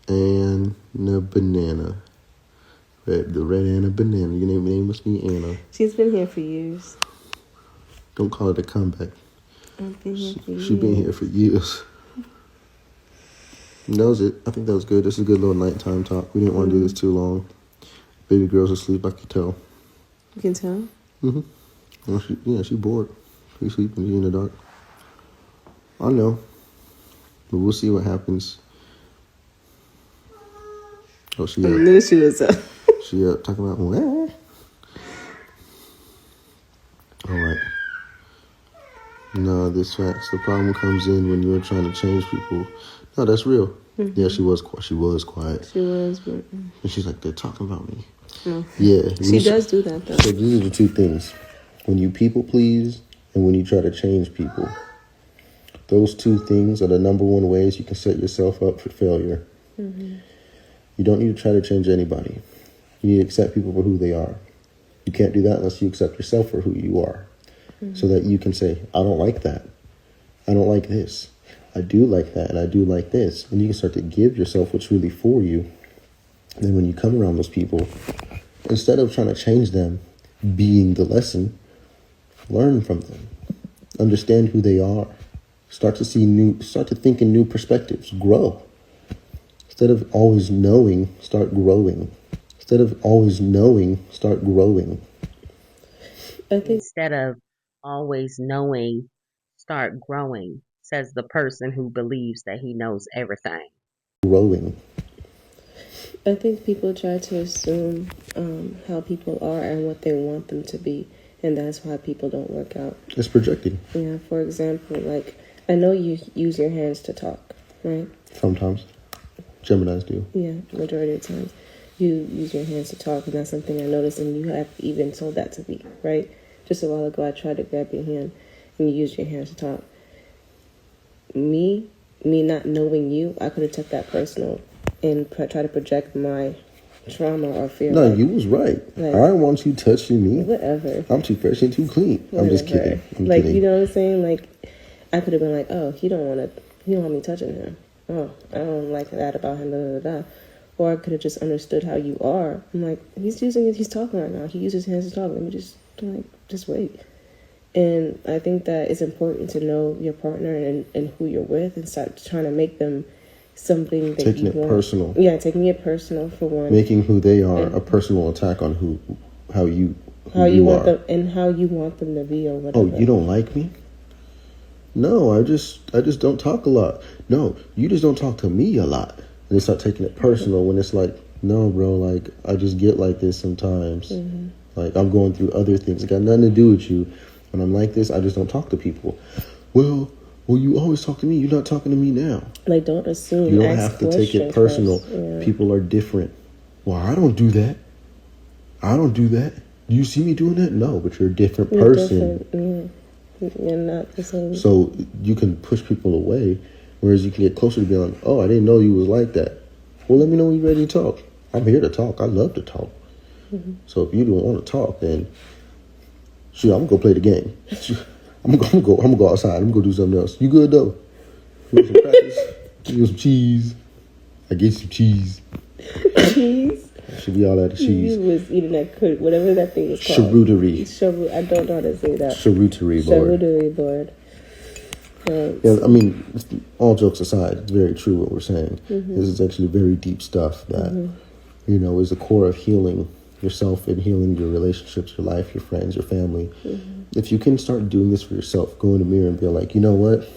Speaker 3: and the banana. The red and a banana. Your name must be Anna.
Speaker 1: She's been here for years.
Speaker 3: Don't call it a comeback.
Speaker 1: I've been here for years.
Speaker 3: She's been here for years. And that was it. I think that was good. This is a good little nighttime talk. We didn't want to do this too long. Baby girl's asleep, I could tell.
Speaker 1: You can tell?
Speaker 3: Well, she bored. She's sleeping. She in the dark. I know. But we'll see what happens. Oh, she
Speaker 1: I
Speaker 3: up.
Speaker 1: knew she was up.
Speaker 3: She up talking about what? All right. No, this facts. The problem comes in when you're trying to change people. No, that's real. Yeah, she was quiet. She was, but and she's like, they're talking about me.
Speaker 1: No.
Speaker 3: Yeah,
Speaker 1: She does do that though.
Speaker 3: So these are the two things: when you people please and when you try to change people. Those two things are the number one ways you can set yourself up for failure. You don't need to try to change anybody. You need to accept people for who they are. You can't do that unless you accept yourself for who you are. So that you can say, I don't like that. I don't like this. I do like that, and I do like this. And you can start to give yourself what's really for you. And then when you come around those people, instead of trying to change them, being the lesson, learn from them. Understand who they are. Start to think in new perspectives. Grow. Instead of always knowing, start growing. Instead of always knowing, start growing.
Speaker 5: Instead of always knowing, start growing, says the person who believes that he knows everything.
Speaker 3: Growing.
Speaker 1: I think people try to assume how people are and what they want them to be, and that's why people don't work out.
Speaker 3: It's projecting.
Speaker 1: Yeah, for example, like, I know you use your hands to talk, right?
Speaker 3: Sometimes. Geminis do.
Speaker 1: Yeah, majority of the times. You use your hands to talk, and that's something I noticed, and you have even told that to me, right? Just a while ago, I tried to grab your hand, and you used your hands to talk. Me not knowing you, I could have took that personal and try to project my trauma or fear.
Speaker 3: No, you was right.
Speaker 1: Like,
Speaker 3: I don't want you touching me.
Speaker 1: Whatever.
Speaker 3: I'm too fresh and too clean.
Speaker 1: Whatever.
Speaker 3: I'm just kidding. I'm kidding.
Speaker 1: You know what I'm saying? Like, I could have been like, oh, he don't want me touching him. Oh, I don't like that about him, da, da, da, da. Or I could have just understood how you are. I'm like, he's talking right now. He uses his hands to talk. Let me just wait. And I think that it's important to know your partner and who you're with and start trying to make them something that
Speaker 3: taking
Speaker 1: you want.
Speaker 3: Personal.
Speaker 1: Yeah, taking it personal for one.
Speaker 3: Making who they are a personal attack on how you
Speaker 1: want
Speaker 3: are.
Speaker 1: them and how you want them to be or whatever.
Speaker 3: Oh, you don't like me? No, I just don't talk a lot. No, you just don't talk to me a lot. And they start taking it personal when it's like, no, bro, like, I just get like this sometimes. Like, I'm going through other things. It got nothing to do with you. When I'm like this, I just don't talk to people. Well, you always talk to me. You're not talking to me now.
Speaker 1: Like, don't assume.
Speaker 3: You don't have to take it personal. Yeah. People are different. Well, I don't do that. I don't do that. Do you see me doing that? No, but you're a different person.
Speaker 1: Different. Yeah. You're not the same.
Speaker 3: So you can push people away, whereas you can get closer to being like, oh, I didn't know you was like that. Well, let me know when you're ready to talk. I'm here to talk. I love to talk. So if you don't want to talk, then shoot, I'm gonna go play the game. I'm gonna go outside. I'm gonna go do something else. You good though? You want some crackers? You want some cheese? I get some cheese.
Speaker 1: Cheese?
Speaker 3: Should be all out of cheese.
Speaker 1: You was eating that whatever that thing is called.
Speaker 3: Charcuterie.
Speaker 1: I don't know how to say that.
Speaker 3: Charcuterie board.
Speaker 1: Charcuterie board.
Speaker 3: Yeah, I mean, all jokes aside, it's very true what we're saying. This is actually very deep stuff that, is the core of healing yourself and healing your relationships, your life, your friends, your family. If you can start doing this for yourself, go in the mirror and be like, you know what?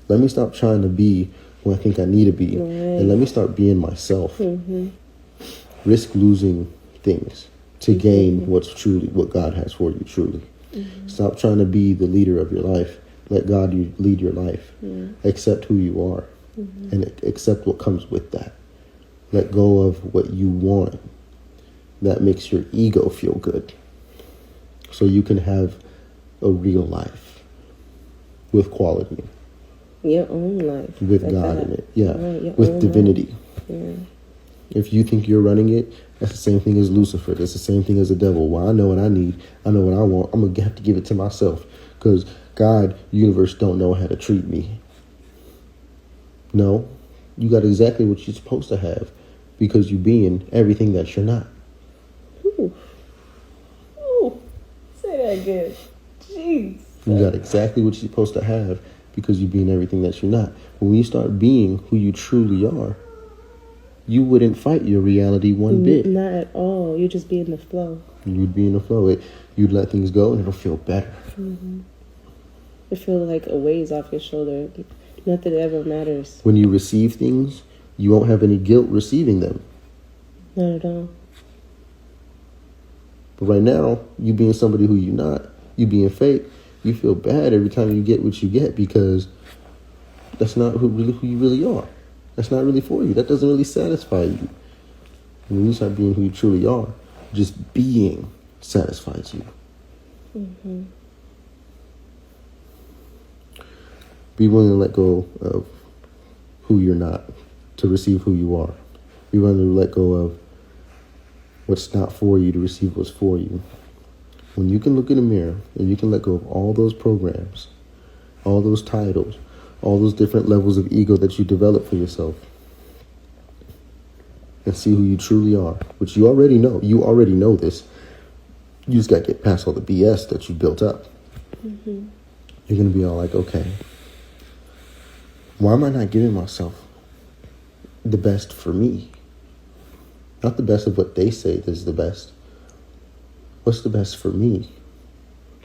Speaker 3: Let me stop trying to be who I think I need to be, and let me start being myself. Risk losing things to gain what God has for you truly. Stop trying to be the leader of your life. Let God lead your life. Accept who you are and accept what comes with that. Let go of what you want that makes your ego feel good, so you can have a real life with quality.
Speaker 1: Your own life.
Speaker 3: With like God in it. Yeah. Right, with divinity. If you think you're running it, that's the same thing as Lucifer. That's the same thing as the devil. Well, I know what I need. I know what I want. I'm going to have to give it to myself because God, universe, don't know how to treat me. No. You got exactly what you're supposed to have because you being everything that you're not.
Speaker 1: Ooh. Say that again. Jeez.
Speaker 3: You got exactly what you're supposed to have because you being everything that you're not. When you start being who you truly are, you wouldn't fight your reality one bit.
Speaker 1: Not at all. You just be in the flow.
Speaker 3: You'd be in the flow. You'd let things go and it'll feel better.
Speaker 1: It feels like a weight off your shoulder. Nothing ever matters.
Speaker 3: When you receive things, you won't have any guilt receiving them.
Speaker 1: Not at all.
Speaker 3: But right now, you being somebody who you're not, you being fake, you feel bad every time you get what you get because that's not who you really are. That's not really for you. That doesn't really satisfy you. When you start being who you truly are, just being satisfies you. Be willing to let go of who you're not to receive who you are. Be willing to let go of what's not for you to receive what's for you. When you can look in the mirror and you can let go of all those programs, all those titles, all those different levels of ego that you develop for yourself, and see who you truly are, which you already know. You already know this. You just got to get past all the BS that you built up. You're going to be all like, okay, why am I not giving myself the best for me? Not the best of what they say is the best. What's the best for me?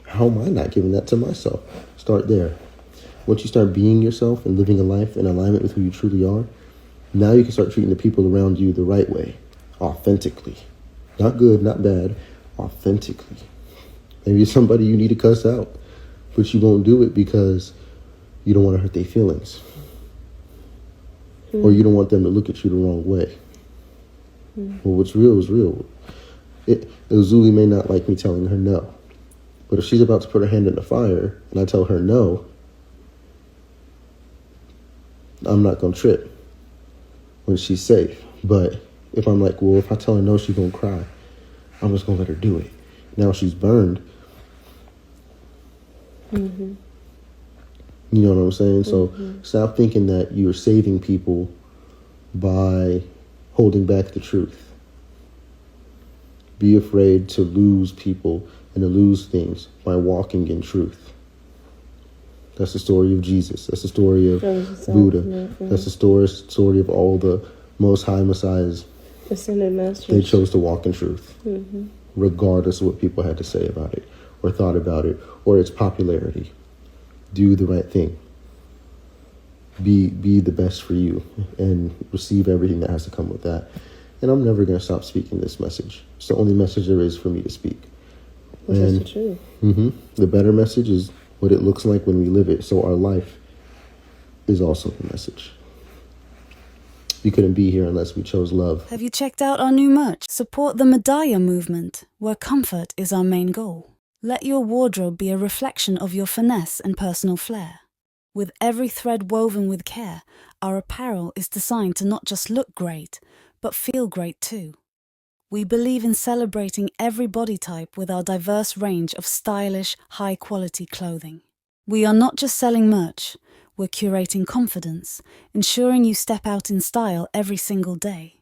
Speaker 3: How am I not giving that to myself? Start there. Once you start being yourself and living a life in alignment with who you truly are, now you can start treating the people around you the right way, authentically. Not good, not bad, authentically. Maybe it's somebody you need to cuss out, but you won't do it because you don't want to hurt their feelings. Or you don't want them to look at you the wrong way. Well, what's real is real. Uzuli may not like me telling her no. But if she's about to put her hand in the fire and I tell her no, I'm not going to trip when she's safe. But if I'm like, well, if I tell her no, she's going to cry, I'm just going to let her do it. Now she's burned. You know what I'm saying? So stop thinking that you're saving people by holding back the truth. Be afraid to lose people and to lose things by walking in truth. That's the story of Jesus. That's the story of Buddha. That's the story of all the Most High Messiahs.
Speaker 1: Ascended Masters.
Speaker 3: They chose to walk in truth, regardless of what people had to say about it, or thought about it, or its popularity. Do the right thing. Be the best for you, and receive everything that has to come with that. And I'm never going to stop speaking this message. It's the only message there is for me to speak.
Speaker 1: Which is the truth.
Speaker 3: The better message is what it looks like when we live it. So our life is also the message. We couldn't be here unless we chose love.
Speaker 11: Have you checked out our new merch? Support the Medaya movement, where comfort is our main goal. Let your wardrobe be a reflection of your finesse and personal flair. With every thread woven with care, our apparel is designed to not just look great, but feel great too. We believe in celebrating every body type with our diverse range of stylish, high-quality clothing. We are not just selling merch, we're curating confidence, ensuring you step out in style every single day.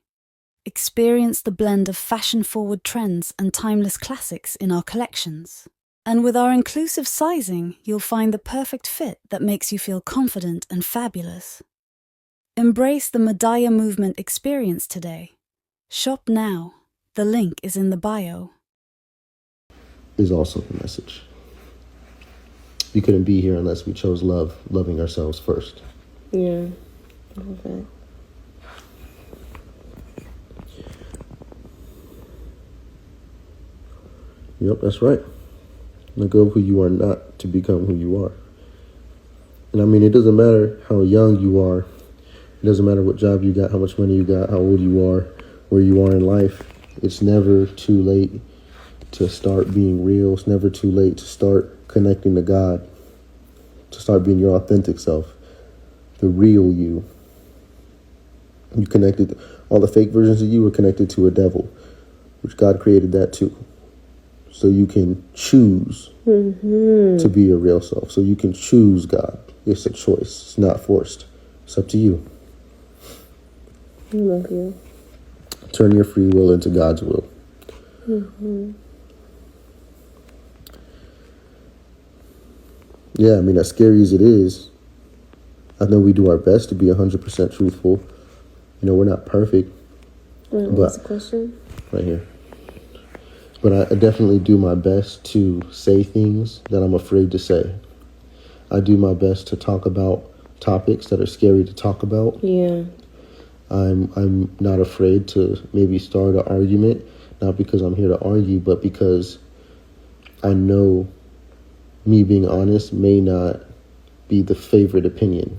Speaker 11: Experience the blend of fashion-forward trends and timeless classics in our collections. And with our inclusive sizing, you'll find the perfect fit that makes you feel confident and fabulous. Embrace the Medaya movement experience today. Shop now. The link is in the bio.
Speaker 3: Is also the message. We couldn't be here unless we chose love, loving ourselves first.
Speaker 1: Yeah. Okay.
Speaker 3: Yep, that's right. Let go of who you are not to become who you are. And I mean, it doesn't matter how young you are. It doesn't matter what job you got, how much money you got, how old you are, where you are in life. It's never too late to start being real. It's never too late to start connecting to God, to start being your authentic self, the real you. You connected, all the fake versions of you were connected to a devil, which God created that too. So you can choose to be your real self. So you can choose God. It's a choice. It's not forced. It's up to you.
Speaker 1: I love you.
Speaker 3: Turn your free will into God's will. Yeah, I mean, as scary as it is, I know we do our best to be 100% truthful. You know, we're not perfect.
Speaker 1: What's the question?
Speaker 3: Right here. But I definitely do my best to say things that I'm afraid to say. I do my best to talk about topics that are scary to talk about.
Speaker 1: Yeah.
Speaker 3: I'm not afraid to maybe start an argument, not because I'm here to argue, but because I know me being honest may not be the favorite opinion,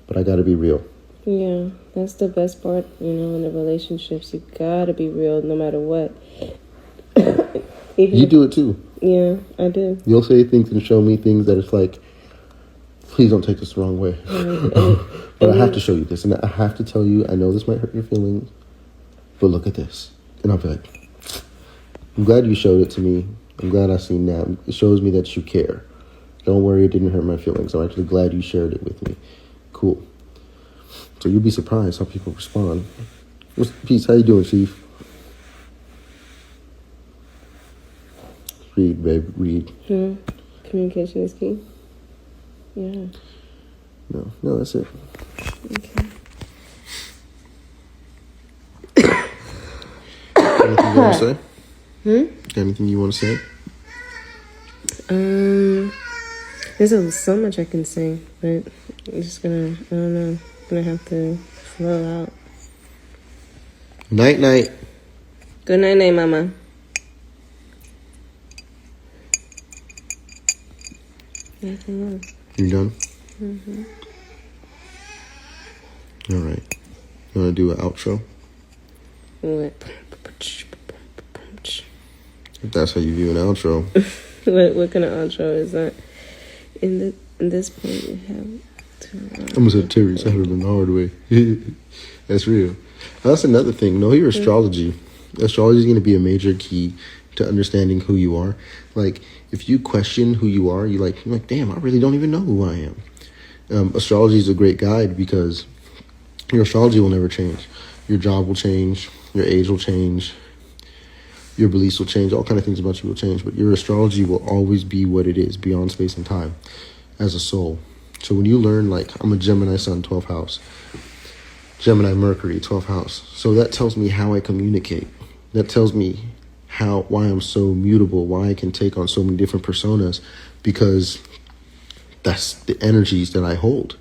Speaker 3: but I got to be real.
Speaker 1: Yeah, that's the best part, in the relationships. You gotta be real no matter what.
Speaker 3: You do it too.
Speaker 1: Yeah, I do.
Speaker 3: You'll say things and show me things that it's like, please don't take this the wrong way. But I have to show you this, and I have to tell you, I know this might hurt your feelings, but look at this. And I'll be like, I'm glad you showed it to me. I'm glad I seen that. It shows me that you care. Don't worry, it didn't hurt my feelings. I'm actually glad you shared it with me. Cool. So you'll be surprised how people respond. Peace, how you doing, Chief? Read, babe, read.
Speaker 1: Communication is key. Yeah.
Speaker 3: No, that's it.
Speaker 1: Okay.
Speaker 3: Anything you want to say? Anything you want to say?
Speaker 1: There's so much I can say, but I'm just gonna, I don't know, gonna have to flow out.
Speaker 3: Night, night.
Speaker 1: Good night, night, mama. Anything else?
Speaker 3: You done? All right. You want to do an outro?
Speaker 1: What?
Speaker 3: If that's how you view an outro.
Speaker 1: What kind of outro is that? In this point, we have to.
Speaker 3: I'm gonna say Terry said it in the hard way. That's real. That's another thing. Know your astrology. Astrology is gonna be a major key to understanding who you are. Like, if you question who you are, you're like, damn, I really don't even know who I am. Astrology is a great guide because your astrology will never change. Your job will change. Your age will change. Your beliefs will change. All kind of things about you will change. But your astrology will always be what it is, beyond space and time, as a soul. So when you learn, like, I'm a Gemini sun, 12th house. Gemini Mercury, 12th house. So that tells me how I communicate. That tells me why I'm so mutable, why I can take on so many different personas, because that's the energies that I hold.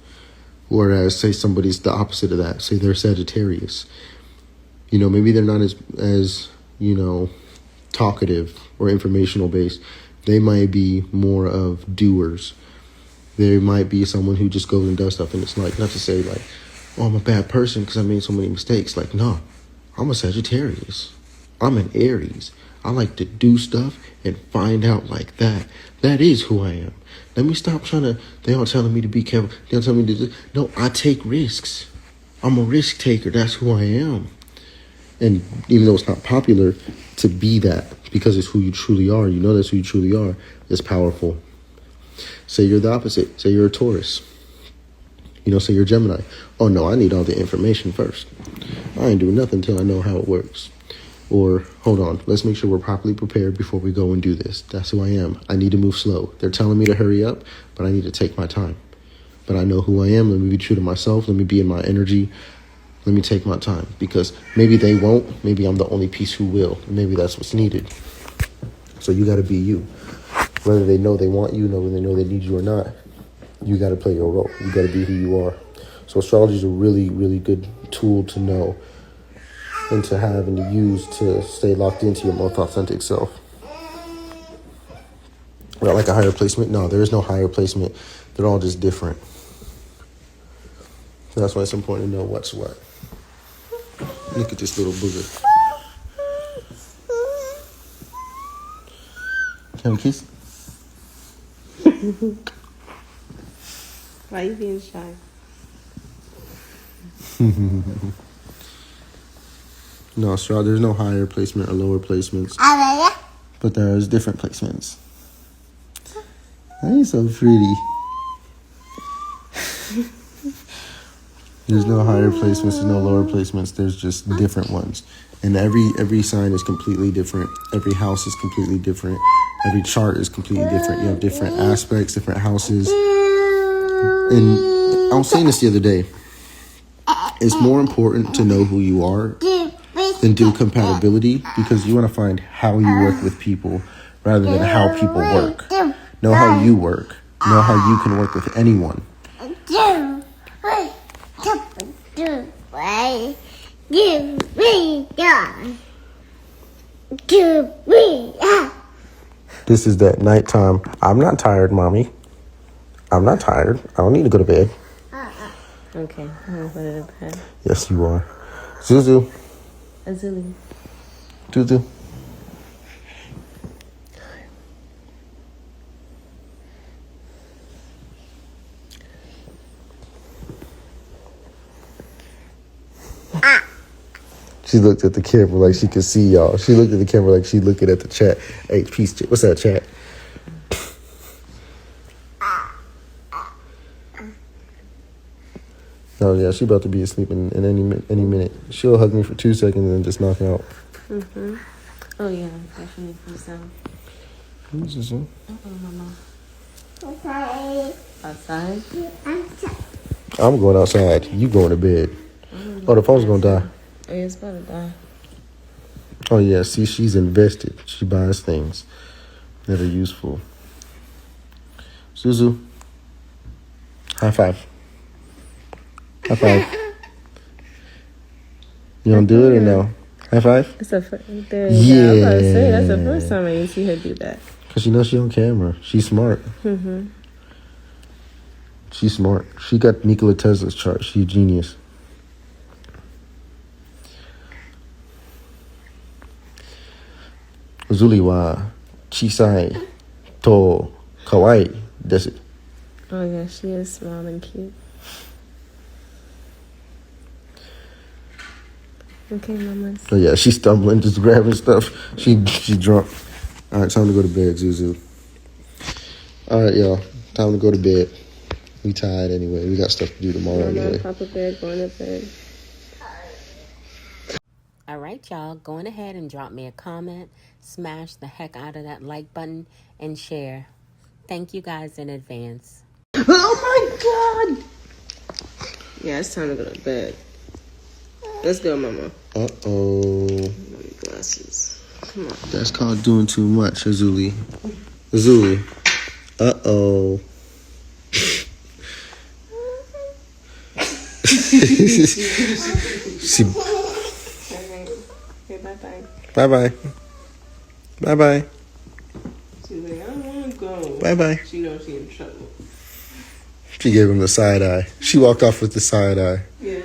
Speaker 3: Whereas, say somebody's the opposite of that. Say they're Sagittarius. Maybe they're not as talkative or informational based. They might be more of doers. There might be someone who just goes and does stuff, and it's like, not to say like, oh, I'm a bad person because I made so many mistakes. Like, no, I'm a Sagittarius. I'm an Aries. I like to do stuff and find out like that. That is who I am. Let me stop they all telling me to be careful. They all telling me to do. No, I take risks. I'm a risk taker. That's who I am. And even though it's not popular to be that, because it's who you truly are, that's who you truly are, it's powerful. Say you're the opposite. Say you're a Taurus. Say you're a Gemini. Oh, no, I need all the information first. I ain't doing nothing until I know how it works. Or, hold on, let's make sure we're properly prepared before we go and do this. That's who I am. I need to move slow. They're telling me to hurry up, but I need to take my time. But I know who I am. Let me be true to myself. Let me be in my energy. Let me take my time. Because maybe they won't. Maybe I'm the only piece who will. Maybe that's what's needed. So you got to be you. Whether they know they want you, whether they know they need you or not, you got to play your role. You got to be who you are. So astrology is a really, really good tool to know and to have and to use to stay locked into your most authentic self. Not like a higher placement. No, there is no higher placement. They're all just different. So that's why it's important to know what's what. Look at this little booger. Can we kiss?
Speaker 1: Why are you being shy?
Speaker 3: No, there's no higher placement or lower placements. But there's different placements. That is so pretty. There's no higher placements, there's no lower placements. There's just different ones. And every sign is completely different. Every house is completely different. Every chart is completely different. You have different aspects, different houses. And I was saying this the other day. It's more important to know who you are than do compatibility, because you want to find how you work with people rather than how people work. Know how you work. Know how you can work with anyone. This is that nighttime. I'm not tired, Mommy. I'm not tired. I don't need to go to bed.
Speaker 1: Okay, I'm gonna put it in bed.
Speaker 3: Yes, you are. Zuzu.
Speaker 1: Azuli.
Speaker 3: Zuzu. She looked at the camera like she could see y'all. She looked at the camera like she looking at the chat. Hey, peace. What's that, chat? Oh yeah, she about to be asleep in any minute. She'll hug me for 2 seconds and just knock out.
Speaker 1: Mm-hmm. Oh yeah, definitely for sound.
Speaker 3: Who's this?
Speaker 1: Mama. Outside?
Speaker 3: I'm going outside. You going to bed. Oh, the phone's gonna die.
Speaker 1: Oh, yeah, it's about to die.
Speaker 3: Oh yeah, see, she's invested. She buys things that are useful. Zuzu. High five. High five. You don't do it or no? High five?
Speaker 1: It's a there you go. I was about to say, that's the first time I see her do that.
Speaker 3: Because she knows she on camera. She's smart.
Speaker 1: Mm-hmm.
Speaker 3: She's smart. She got Nikola Tesla's chart. She's a genius. Uzuli wa chisai to kawaii desu.
Speaker 1: Oh yeah, she is small and cute. Okay, Mama.
Speaker 3: Oh yeah, she's stumbling, just grabbing stuff. She drunk. All right, time to go to bed, Zuzu. All right, y'all, time to go to bed. We tired anyway. We got stuff to do tomorrow anyway.
Speaker 1: Papa bed, going to bed.
Speaker 6: All right, y'all, going ahead and drop me a comment, smash the heck out of that like button, and share. Thank you guys in advance.
Speaker 1: Oh my God! Yeah, it's time to go to bed. Let's go, Mama.
Speaker 3: Uh-oh.
Speaker 1: Glasses. Come on.
Speaker 3: That's called doing too much, Azuli. Azuli. Uh-oh. She...
Speaker 1: Okay, bye-bye.
Speaker 3: Bye-bye. Bye-bye.
Speaker 1: She's like, I don't want to go.
Speaker 3: Bye-bye.
Speaker 1: She knows she's in trouble.
Speaker 3: She gave him the side eye. She walked off with the side eye.
Speaker 1: Yeah.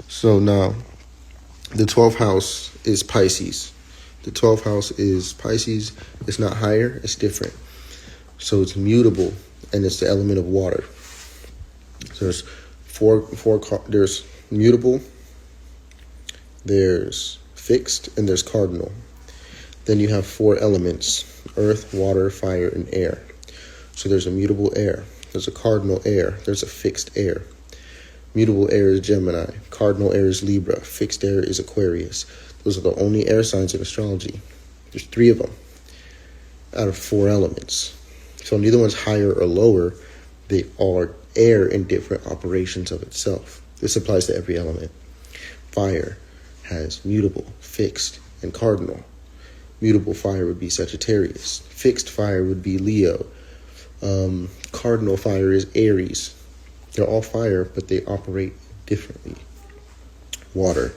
Speaker 3: So now, the 12th house is Pisces. The 12th house is Pisces. It's not higher, it's different. So it's mutable, and it's the element of water. So there's there's mutable, there's fixed, and there's cardinal. Then you have 4 elements: earth, water, fire, and air. So there's a mutable air, there's a cardinal air, there's a fixed air. Mutable air is Gemini, cardinal air is Libra, fixed air is Aquarius. Those are the only air signs in astrology. There's 3 of them out of 4 elements. So neither one's higher or lower. They are air in different operations of itself. This applies to every element. Fire has mutable, fixed, and cardinal. Mutable fire would be Sagittarius. Fixed fire would be Leo. Cardinal fire is Aries. They're all fire, but they operate differently. Water.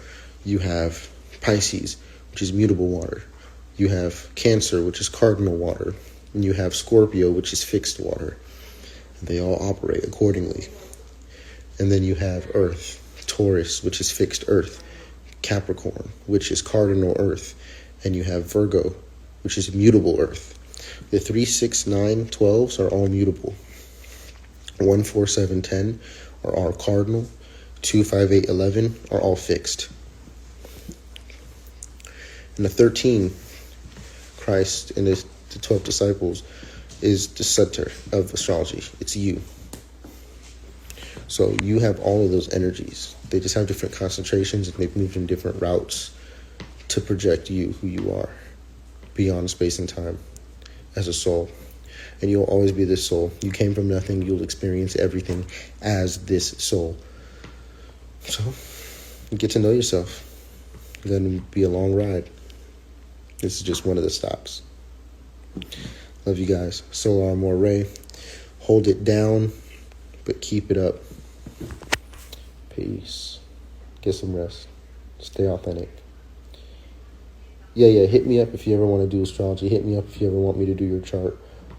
Speaker 3: You have Pisces, which is mutable water. You have Cancer, which is cardinal water. And you have Scorpio, which is fixed water. And they all operate accordingly. And then you have Earth. Taurus, which is fixed earth. Capricorn, which is cardinal earth. And you have Virgo, which is mutable earth. The 3, 6, 9, 12s are all mutable. 1, 4, 7, 10 are all cardinal. 2, 5, 8, 11 are all fixed. And the 13, Christ and the 12 disciples, is the center of astrology. It's you. So you have all of those energies. They just have different concentrations, and they've moved in different routes to project you, who you are, beyond space and time as a soul. and you'll always be this soul. You came from nothing. You'll experience everything as this soul. So you get to know yourself. It's going to be a long ride. This is just one of the stops. Love you guys. Solar Moray. Hold it down, but keep it up. Peace. Get some rest. Stay authentic. Yeah, hit me up if you ever want to do astrology. Hit me up if you ever want me to do your chart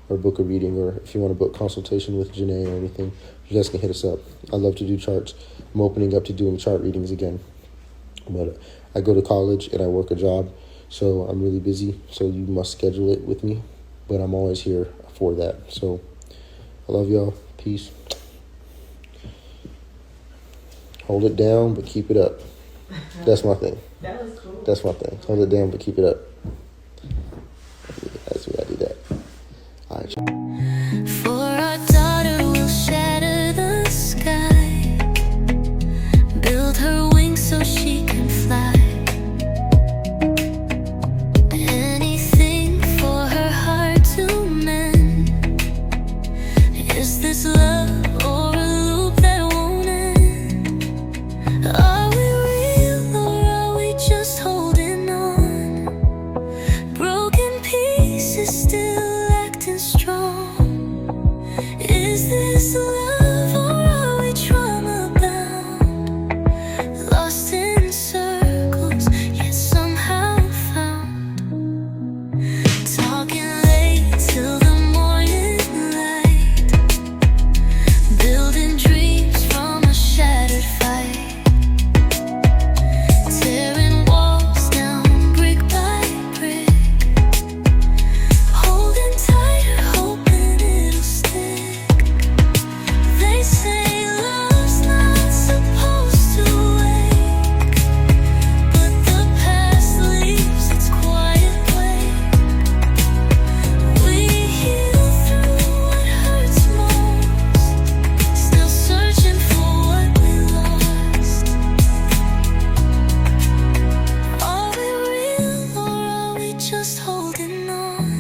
Speaker 3: or book a reading, or if you want to book consultation with Jenae or anything. You guys can hit us up. I love to do charts. I'm opening up to doing chart readings again. But I go to college and I work a job, so I'm really busy. So you must schedule it with me. But I'm always here for that. So I love y'all. Peace. Hold it down, but keep it up. That's my thing.
Speaker 6: That was cool.
Speaker 3: That's my thing. Hold it down, but keep it up. That's what I do that. All right.
Speaker 2: For our daughter, we'll shatter the sky, build her wings so she can fly. Anything for her heart to mend. Is this love or a loop that won't end? Are we real or are we just holding on? Broken pieces still acting strong. Is this love or are we trauma bound? Lost in circles, yet somehow found. Talking late till the morning light, building dreams from a shattered fight, tearing walls down brick by brick, holding tighter, hoping it'll stick. They say love's not supposed to wake, but the past leaves its quiet way. We heal through what hurts most, still searching for what we lost. Are we real or are we just holding on?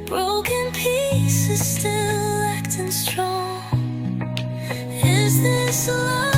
Speaker 2: Broken pieces still acting strong. Is this love?